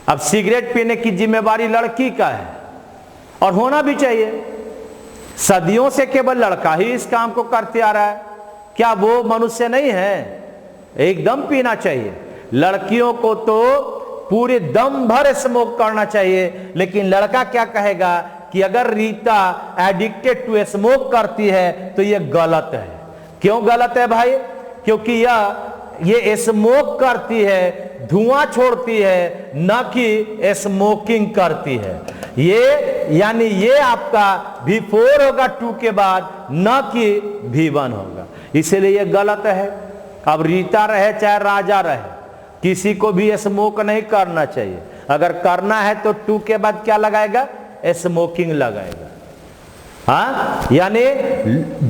[SPEAKER 1] अब सिगरेट पीने की जिम्मेवारी लड़की का है और होना भी चाहिए। सदियों से केवल लड़का ही इस काम को करते आ रहा है, क्या वो मनुष्य नहीं है? एकदम पीना चाहिए। लड़कियों को तो पूरे दम भर स्मोक करना चाहिए, लेकिन लड़का क्या कहेगा कि अगर रीता एडिक्टेड टू स्मोक करती है तो ये गलत है। क्यों गलत है भाई? क्योंकि ये स्मोक करती है, धुआं छोड़ती है, न कि स्मोकिंग करती है। ये यानी ये आपका V4 होगा 2 के बाद, न कि V1 होगा, इसीलिए ये गलत है। अब रीता रहे चाहे राजा रहे, किसी को भी स्मोक नहीं करना चाहिए। अगर करना है तो 2 के बाद क्या लगाएगा, स्मोकिंग लगाएगा। हाँ, यानी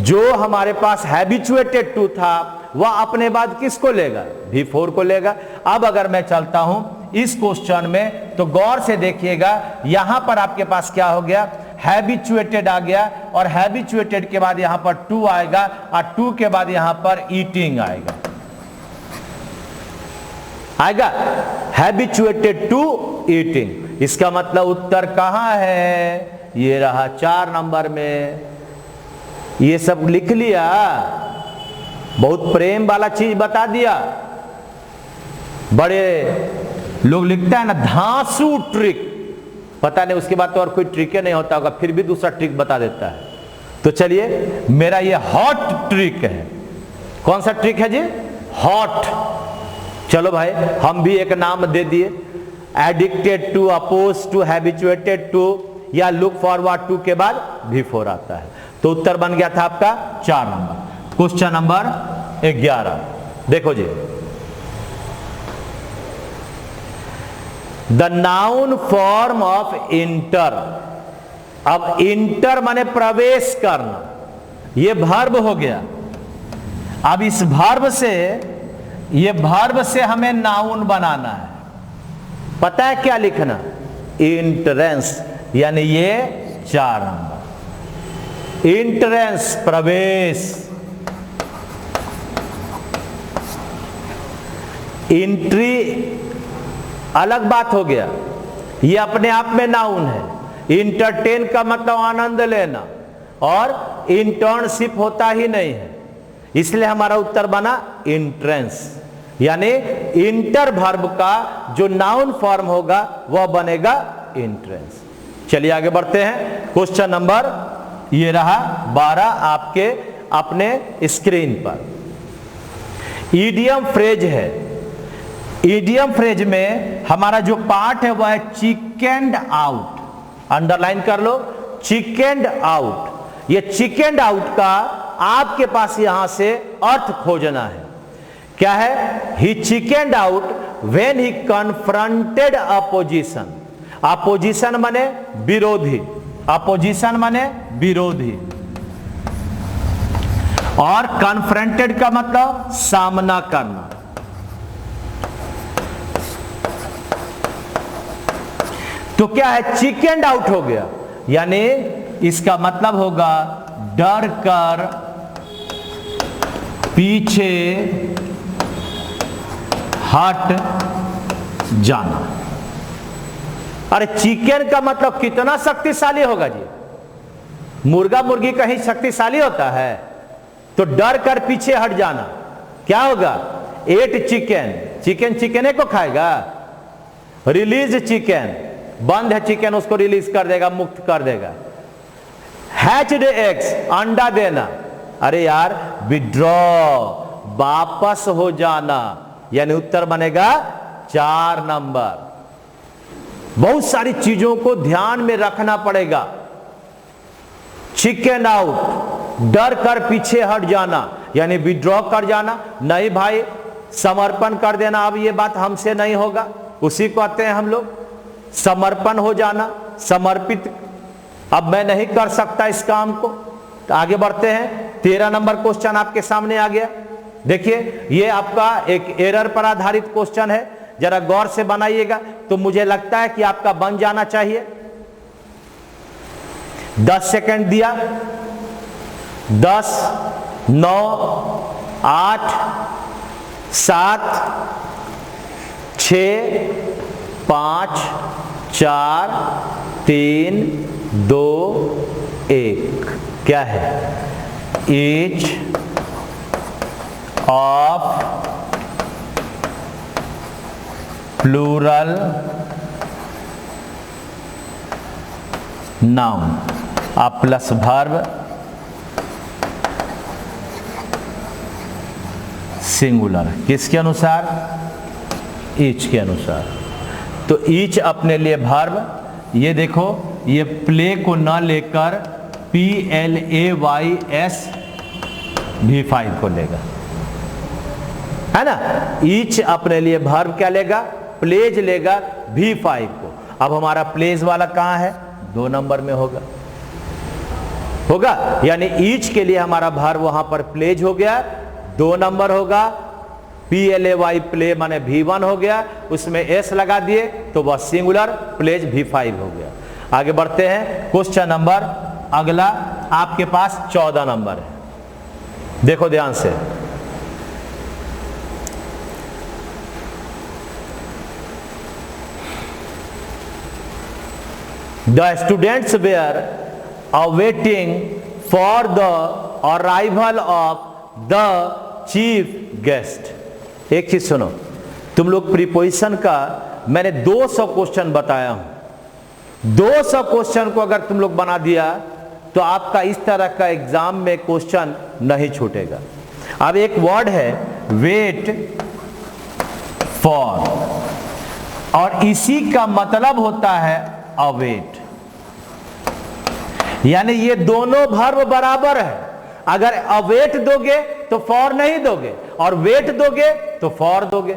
[SPEAKER 1] जो हमारे पास हैबिचुएटेड टू था वह अपने बाद किसको लेगा, V4 को लेगा। अब अगर मैं चलता हूं इस क्वेश्चन में तो गौर से देखिएगा, यहां पर आपके पास क्या हो गया, हैबिचुएटेड आ गया और हैबिचुएटेड के बाद यहां पर 2 आएगा और 2 के बाद यहां पर ईटिंग आएगा, हैबिचुएटेड टू ईटिंग। इसका मतलब उत्तर कहां है, ये रहा 4 नंबर में। ये सब लिख लिया, बहुत प्रेम वाला चीज बता दिया। बड़े लोग लिखता है ना धांसू ट्रिक, पता नहीं उसके बाद तो और कोई ट्रिक नहीं होता होगा, फिर भी दूसरा ट्रिक बता देता है। तो चलिए, मेरा ये हॉट ट्रिक है, कौन सा ट्रिक है जी? हॉट। चलो भाई, हम भी एक नाम दे दिए, addicted to, opposed to, habituated to या लुक फॉरवर्ड टू के बाद बिफोर आता है। तो उत्तर बन गया था आपका 4 नंबर। क्वेश्चन नंबर 11 देखो जी, the noun form of enter. अब इंटर माने प्रवेश करना, यह वर्ब हो गया। अब इस वर्ब से, ये वर्ब से हमें नाउन बनाना है। पता है क्या लिखना? इंट्रेंस, यानी ये 4 नंबर। इंट्रेंस प्रवेश, एंट्री अलग बात हो गया, ये अपने आप में नाउन है। इंटरटेन का मतलब आनंद लेना, और इंटर्नशिप होता ही नहीं है, इसलिए हमारा उत्तर बना इंट्रेंस। यानी इंटर वर्ब का जो नाउन फॉर्म होगा वह बनेगा इंट्रेंस। चलिए आगे बढ़ते हैं। क्वेश्चन नंबर ये रहा 12 आपके अपने स्क्रीन पर। ईडियम फ्रेज है। ईडियम फ्रेज में हमारा जो पार्ट है वह है चिकेंड आउट। अंडरलाइन कर लो, चिकेंड आउट। ये चिकेंड आउट का आपके पास यहां से अर्थ खोजना है। क्या है? He chickened out when he confronted opposition. Opposition माने विरोधी, अपोजिशन माने विरोधी, और कन्फ्रंटेड का मतलब सामना करना। तो क्या है? चिकेंड आउट हो गया, यानी इसका मतलब होगा डर कर पीछे हट जाना। अरे चिकन का मतलब कितना शक्तिशाली होगा जी? मुर्गा मुर्गी कहीं शक्तिशाली होता है? तो डर कर पीछे हट जाना क्या होगा? एट चिकन, चिकन चिकने को खाएगा। रिलीज चिकन, बंद है चिकन, उसको रिलीज कर देगा, मुक्त कर देगा। हैच्ड एग्स, अंडा देना। अरे यार विड्रॉ, वापस हो जाना, यानी उत्तर बनेगा 4 नंबर। बहुत सारी चीजों को ध्यान में रखना पड़ेगा। चिकन आउट, डर कर पीछे हट जाना, यानी विड्रॉ कर जाना। नहीं भाई समर्पण कर देना, अब ये बात हमसे नहीं होगा, उसी को कहते हैं हम लोग समर्पण हो जाना, समर्पित। अब मैं नहीं कर सकता इस काम को। तो आगे बढ़ते हैं। 13 नंबर क्वेश्चन आपके सामने आ गया। देखिए ये आपका एक एरर पर आधारित क्वेश्चन है, जरा गौर से बनाइएगा तो मुझे लगता है कि आपका बन जाना चाहिए। 10 सेकंड दिया। 10, 9, 8, 7, 6, 5, 4, 3, 2, 1। क्या है? ईच ऑफ प्लूरल नाउन, आप प्लस वर्ब सिंगुलर, किसके अनुसार? ईच के अनुसार। तो ईच अपने लिए वर्ब, ये देखो ये प्ले को न लेकर PLAYS V5 को लेगा, है ना। ईच अपने लिए वर्ब क्या लेगा? प्लेज लेगा V5 को। अब हमारा प्लेज वाला कहां है? 2 नंबर में होगा, यानी ईच के लिए हमारा वर्ब वहां पर प्लेज हो गया, 2 नंबर होगा। PLAY प्ले माने V1 हो गया, उसमें S लगा दिए तो वह सिंगुलर, प्लेज V5 हो गया। आगे बढ़ते हैं। क्वेश्चन नंबर अगला आपके पास 14 नंबर है, देखो ध्यान से। The students were awaiting for the arrival of the chief guest। एक चीज सुनो, तुम लोग प्रीपोजिशन का मैंने 200 क्वेश्चन बताया हूं। 200 क्वेश्चन को अगर तुम लोग बना दिया तो आपका इस तरह का एग्जाम में क्वेश्चन नहीं छूटेगा। अब एक वर्ड है वेट फॉर, और इसी का मतलब होता है अवेट, यानी ये दोनों वर्ब बराबर है। अगर अवेट दोगे तो फॉर नहीं दोगे, और वेट दोगे तो फॉर दोगे।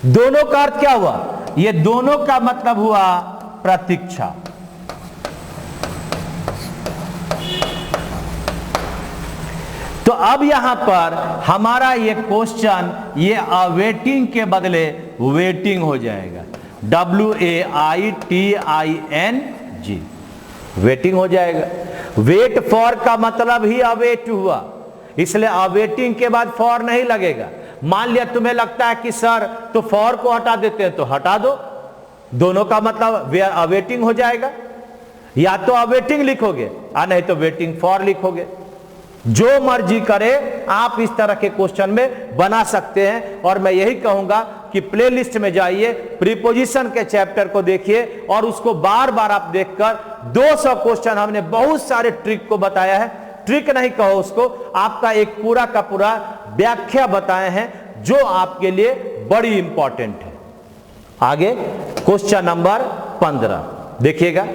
[SPEAKER 1] दोनों का अर्थ क्या हुआ? ये दोनों का मतलब हुआ प्रतीक्षा। तो अब यहां पर हमारा ये क्वेश्चन, ये अवेटिंग के बदले वेटिंग हो जाएगा, WAITING, वेटिंग हो जाएगा। वेट फॉर का मतलब ही अवेट हुआ, इसलिए अवेटिंग के बाद फॉर नहीं लगेगा। मान लिया तुम्हें लगता है कि सर तो फॉर को हटा देते हैं, तो हटा दो, दोनों का मतलब अवेटिंग हो जाएगा। या तो अवेटिंग लिखोगे और नहीं तो वेटिंग फॉर लिखोगे, जो मर्जी करे आप इस तरह के क्वेश्चन में बना सकते हैं। और मैं यही कहूंगा कि प्लेलिस्ट में जाइए, प्रीपोजिशन के चैप्टर को देखिए और उसको बार बार आप देखकर 200 क्वेश्चन हमने बहुत सारे ट्रिक को बताया है, ट्रिक नहीं कहो उसको, आपका एक पूरा का पूरा व्याख्या बताए हैं जो आपके लिए बड़ी इंपॉर्टेंट है। आगे क्वेश्चन नंबर 15 देखिएगा।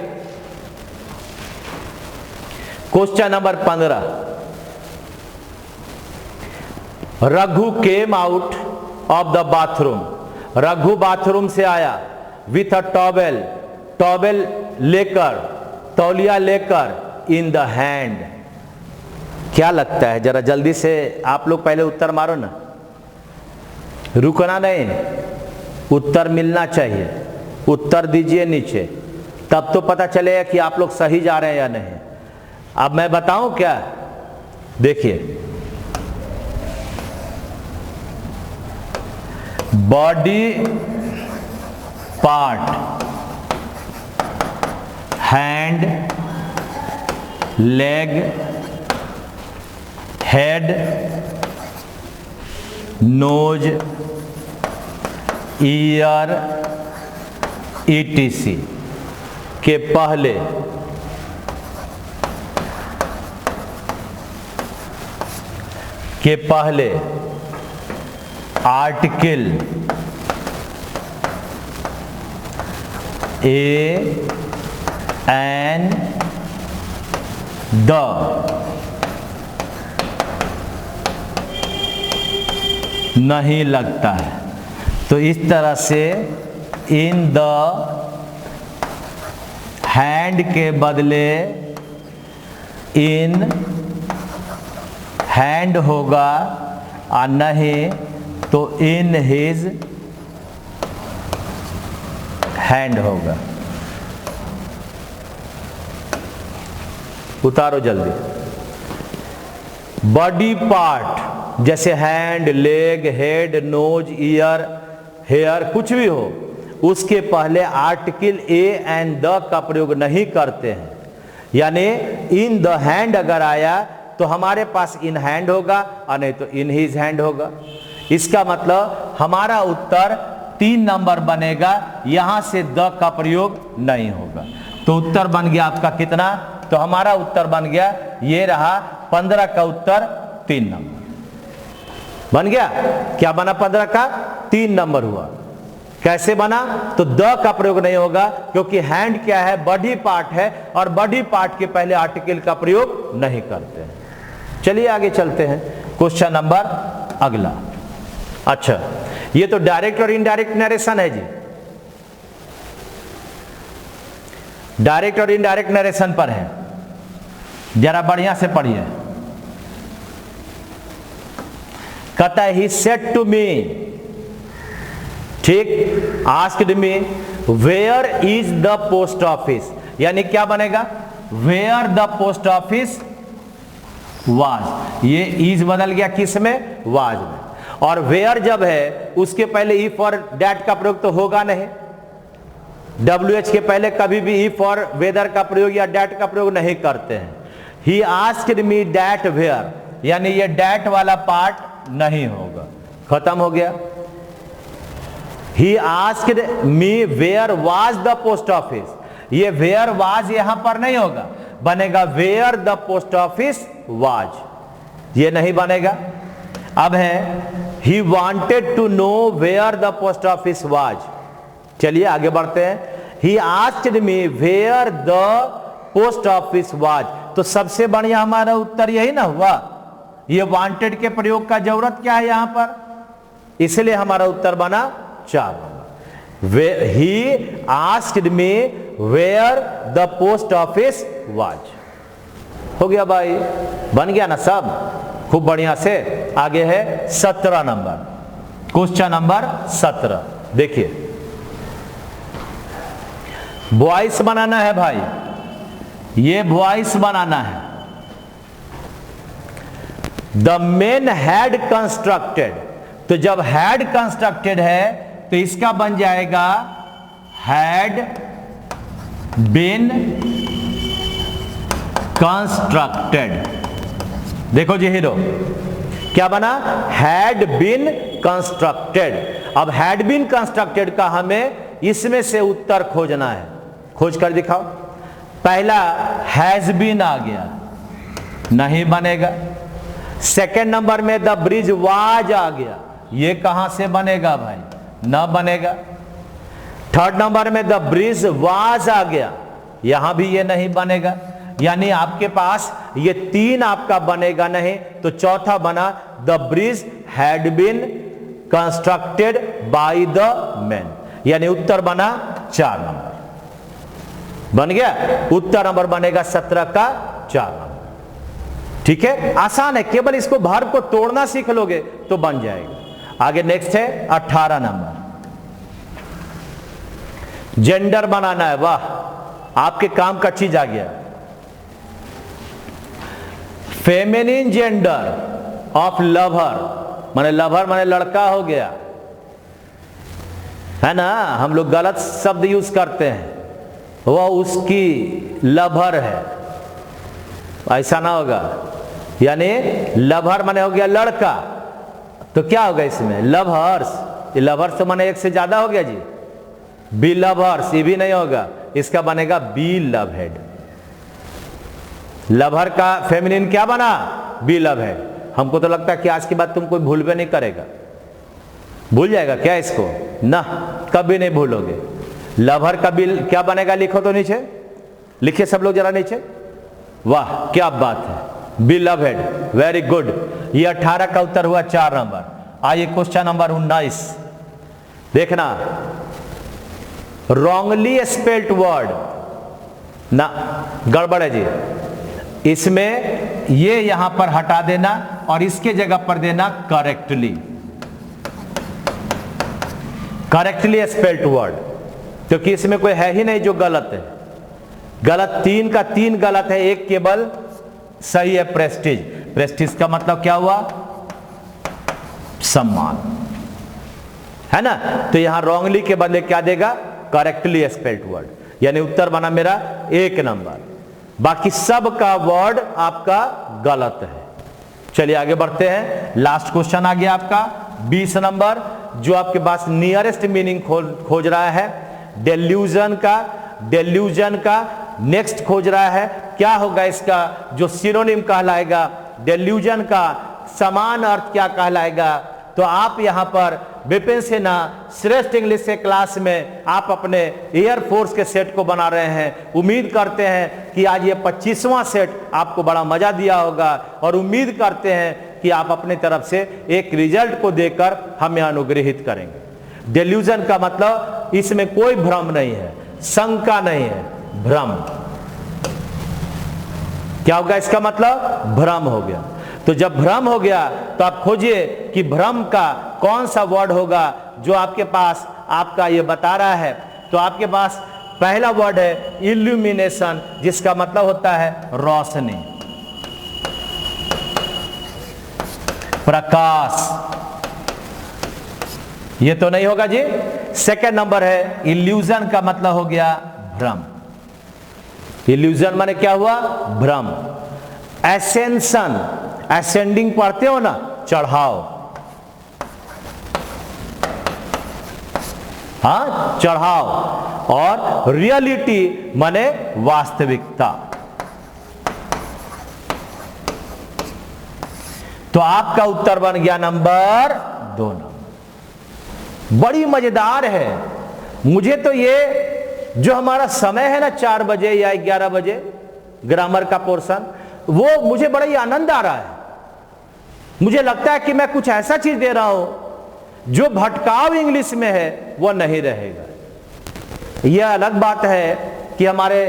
[SPEAKER 1] Question number 15, Raghu came out of the bathroom. Raghu bathroom से आया विथ अ टॉवेल, टॉवेल लेकर, तौलिया लेकर, इन द हैंड। क्या लगता है? जरा जल्दी से आप लोग पहले उत्तर मारो ना, रुकना नहीं, उत्तर मिलना चाहिए। उत्तर दीजिए नीचे, तब तो पता चलेगा कि आप लोग सही जा रहे हैं या नहीं। अब मैं बताऊं क्या? देखिए, body part, hand, leg, head, nose, ear, ETC के पहले आर्टिकल ए एन द नहीं लगता है। तो इस तरह से इन द हैंड के बदले इन हैंड होगा, और नहीं तो इन हिज हैंड होगा। उतारो जल्दी। बॉडी पार्ट जैसे hand, leg, head, nose, ear, hair, कुछ भी हो, उसके पहले आर्टिकल ए एंड द का प्रयोग नहीं करते हैं। यानी इन द हैंड अगर आया तो हमारे पास इन हैंड होगा, और नहीं तो इन हिज हैंड होगा। इसका मतलब हमारा उत्तर 3 नंबर बनेगा, यहां से द का प्रयोग नहीं होगा। तो उत्तर बन गया आपका कितना? तो हमारा उत्तर बन गया, ये रहा 15 का उत्तर 3 नंबर बन गया। क्या बना? 15 का 3 नंबर हुआ। कैसे बना? तो द का प्रयोग नहीं होगा, क्योंकि हैंड क्या है? बॉडी पार्ट है, और बॉडी पार्ट के पहले आर्टिकल का प्रयोग नहीं करते हैं। चलिए आगे चलते हैं। क्वेश्चन नंबर अगला। अच्छा, ये तो डायरेक्ट और इनडायरेक्ट नरेशन है जी। डायरेक्ट और इनडायरेक्ट नरेशन पर है, जरा बढ़िया से पढ़िए। कहता है ही सेड टू मी, ठीक, asked me where is the post office. यानी क्या बनेगा? Where the post office was. ये इज बदल गया किस में? वाज में। और वेयर जब है उसके पहले ई फॉर डैट का प्रयोग तो होगा नहीं। WH के पहले कभी भी ई फॉर वेदर का प्रयोग या डैट का प्रयोग नहीं करते हैं। He asked me that where, यानी ये डैट वाला पार्ट नहीं होगा, खत्म हो गया। He asked me where was the post office, ये वेयर वाज यहां पर नहीं होगा, बनेगा where the post office was, ये नहीं बनेगा। अब है he wanted to know where the post office was. चलिए आगे बढ़ते हैं। He asked me where the post office was. तो सबसे बढ़िया हमारा उत्तर यही ना हुआ। ये वांटेड के प्रयोग का जरूरत क्या है यहां पर, इसलिए हमारा उत्तर बना 4 नंबर। He asked me where the post office was. हो गया भाई, बन गया ना सब, खूब बढ़िया से। आगे है 17 नंबर, क्वेश्चन नंबर 17। देखिए वॉइस बनाना है भाई, ये वॉइस बनाना है। द मेन हैड कंस्ट्रक्टेड, तो जब हैड कंस्ट्रक्टेड है तो इसका बन जाएगा हैड बीन कंस्ट्रक्टेड। देखो जी हीरो, क्या बना, हैड बीन कंस्ट्रक्टेड। अब हैड बीन कंस्ट्रक्टेड का हमें इसमें से उत्तर खोजना है, खोज कर दिखाओ। पहला हैज बीन आ गया, नहीं बनेगा। सेकंड नंबर में द ब्रिज वाज आ गया, ये कहां से बनेगा भाई, ना बनेगा। थर्ड नंबर में द ब्रिज वाज आ गया, यहां भी ये नहीं बनेगा। यानी आपके पास ये 3 आपका बनेगा नहीं, तो चौथा बना the bridge had been constructed by the man, यानी उत्तर बना 4 नंबर बन गया। उत्तर नंबर बनेगा 17 का 4 नंबर। ठीक है, आसान है, केवल इसको वर्ब को तोड़ना सीख लोगे तो बन जाएगा। आगे नेक्स्ट है 18 नंबर, जेंडर बनाना है। वाह, आपके काम का चीज आ गया। फेमिनिन जेंडर ऑफ लवर, माने लवर माने लड़का हो गया, है ना। हम लोग गलत शब्द यूज करते हैं, वह उसकी लवर है, ऐसा ना होगा। यानी लवर माने हो गया लड़का, तो क्या होगा इसमें लवर्स, ये लवर्स तो माने एक से ज्यादा हो गया जी। बी लवर्स ये भी नहीं होगा, इसका बनेगा बी लवहेड। लवर का फेमिनिन क्या बना, बी लवहेड। हमको तो लगता है कि आज के बाद तुम कोई भूल भी नहीं करेगा, भूल जाएगा क्या इसको, ना कभी नहीं भूलोगे। लवर का बिल क्या बनेगा, लिखो तो नीचे, लिखिए सब लोग जरा नीचे। वाह क्या बात है, बी लवहेड, वेरी गुड। ये 18 का उत्तर हुआ 4 नंबर। आइए क्वेश्चन नंबर 19 देखना। रॉन्गली स्पेल्ड वर्ड, ना गड़बड़ है जी, इसमें ये यहां पर हटा देना और इसके जगह पर देना करेक्टली, करेक्टली स्पेल्ड वर्ड, क्योंकि इसमें कोई है ही नहीं जो गलत है। गलत 3 का 3 गलत है, एक केवल सही है, प्रेस्टीज। प्रेस्टीज का मतलब क्या हुआ, सम्मान, है ना। तो यहां रॉन्गली के बदले क्या देगा, करेक्टली स्पेल्ड वर्ड, यानी उत्तर बना मेरा 1 नंबर। बाकी सब का वर्ड आपका गलत है। चलिए आगे बढ़ते हैं। लास्ट क्वेश्चन आ गया आपका 20 नंबर, जो आपके पास नियरेस्ट मीनिंग खोज रहा है डेल्यूजन का। डेल्यूजन का नेक्स्ट खोज रहा है क्या होगा इसका जो सिनोनिम कहलाएगा, डेल्यूजन का समान अर्थ क्या कहलाएगा। तो आप यहां पर विपिन सिन्हा श्रेष्ठ इंग्लिश के क्लास में आप अपने एयरफोर्स के सेट को बना रहे हैं। उम्मीद करते हैं कि आज ये 25वां सेट आपको बड़ा मजा दिया होगा और उम्मीद करते हैं कि आप अपने तरफ से एक रिजल्ट को देकर हमें अनुग्रहित करेंगे। डेल्यूजन का मतलब इसमें कोई भ्रम नहीं है, शंका नहीं है, भ्रम। क्या होगा इसका मतलब, भ्रम हो गया। तो जब भ्रम हो गया तो आप खोजिए कि भ्रम का कौन सा वर्ड होगा जो आपके पास आपका ये बता रहा है। तो आपके पास पहला वर्ड है इल्यूमिनेशन, जिसका मतलब होता है रोशनी, प्रकाश। ये तो नहीं होगा जी। सेकंड नंबर है इल्यूजन, का मतलब हो गया भ्रम। इल्यूजन माने क्या हुआ, भ्रम। एसेंशन, असेंडिंग पढ़ते हो ना, चढ़ाव, हाँ चढ़ाव। और रियलिटी माने वास्तविकता। तो आपका उत्तर बन गया नंबर 2 नंबर। बड़ी मजेदार है। मुझे तो ये जो हमारा समय है ना 4 बजे या 11 बजे ग्रामर का पोर्शन, वो मुझे बड़ा ही आनंद आ रहा है। मुझे लगता है कि मैं कुछ ऐसा चीज दे रहा हूं जो भटकाव इंग्लिश में है वो नहीं रहेगा। यह अलग बात है कि हमारे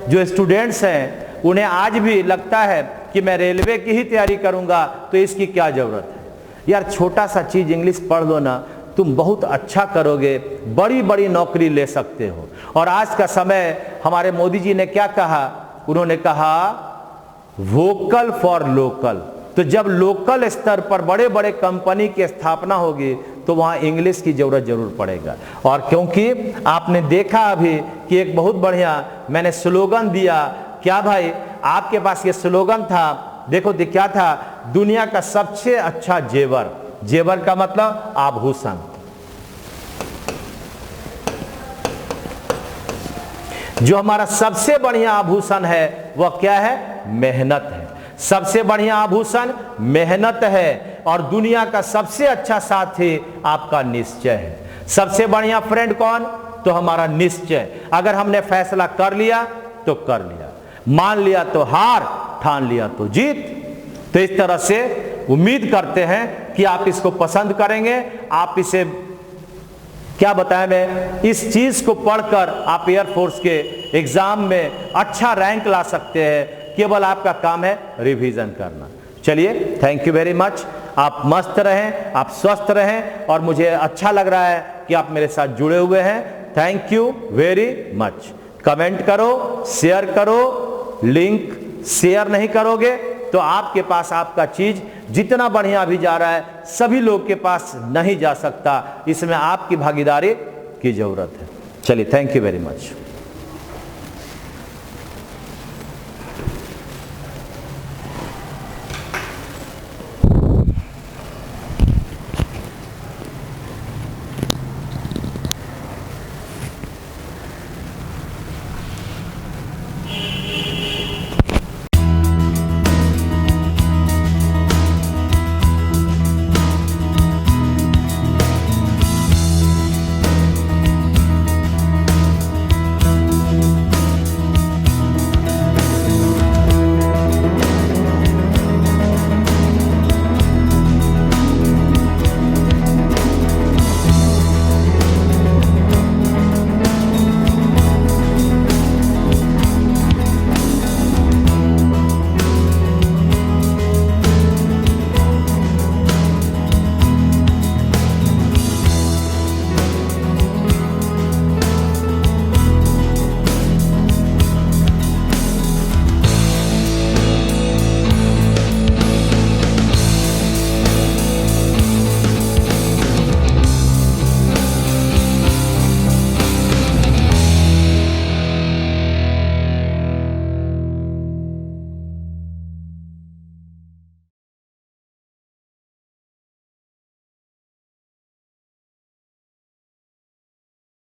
[SPEAKER 1] जो स्टूडेंट्स हैं उन्हें आज भी लगता है कि मैं रेलवे की ही तैयारी करूंगा तो इसकी क्या जरूरत है। यार छोटा सा चीज इंग्लिश पढ़ लो ना, तुम बहुत अच्छा करोगे, बड़ी बड़ी नौकरी ले सकते हो। और आज का समय हमारे मोदी जी ने क्या कहा, उन्होंने कहा वोकल फॉर लोकल। तो जब लोकल स्तर पर बड़े बड़े कंपनी की स्थापना होगी तो वहां इंग्लिश की जरूरत जरूर पड़ेगा। और क्योंकि आपने देखा अभी कि एक बहुत बढ़िया मैंने स्लोगन दिया, क्या भाई आपके पास ये स्लोगन था, देखो क्या था, दुनिया का सबसे अच्छा जेवर। जेवर का मतलब आभूषण। जो हमारा सबसे बढ़िया आभूषण है वह क्या है, मेहनत है। सबसे बढ़िया आभूषण मेहनत है। और दुनिया का सबसे अच्छा साथी आपका निश्चय है। सबसे बढ़िया फ्रेंड कौन, तो हमारा निश्चय। अगर हमने फैसला कर लिया तो कर लिया, मान लिया तो हार, ठान लिया तो जीत। तो इस तरह से उम्मीद करते हैं कि आप इसको पसंद करेंगे। आप इसे क्या बताएं, मैं इस चीज को पढ़कर आप एयरफोर्स के एग्जाम में अच्छा रैंक ला सकते हैं। केवल आपका काम है रिवीजन करना। चलिए, थैंक यू वेरी मच। आप मस्त रहें, आप स्वस्थ रहें, और मुझे अच्छा लग रहा है कि आप मेरे साथ जुड़े हुए हैं। Thank you very much. Comment करो, शेयर करो। लिंक शेयर नहीं करोगे तो आपके पास आपका चीज जितना बढ़िया अभी जा रहा है सभी लोग के पास नहीं जा सकता। इसमें आपकी भागीदारी की जरूरत है। चलिए, थैंक यू वेरी मच।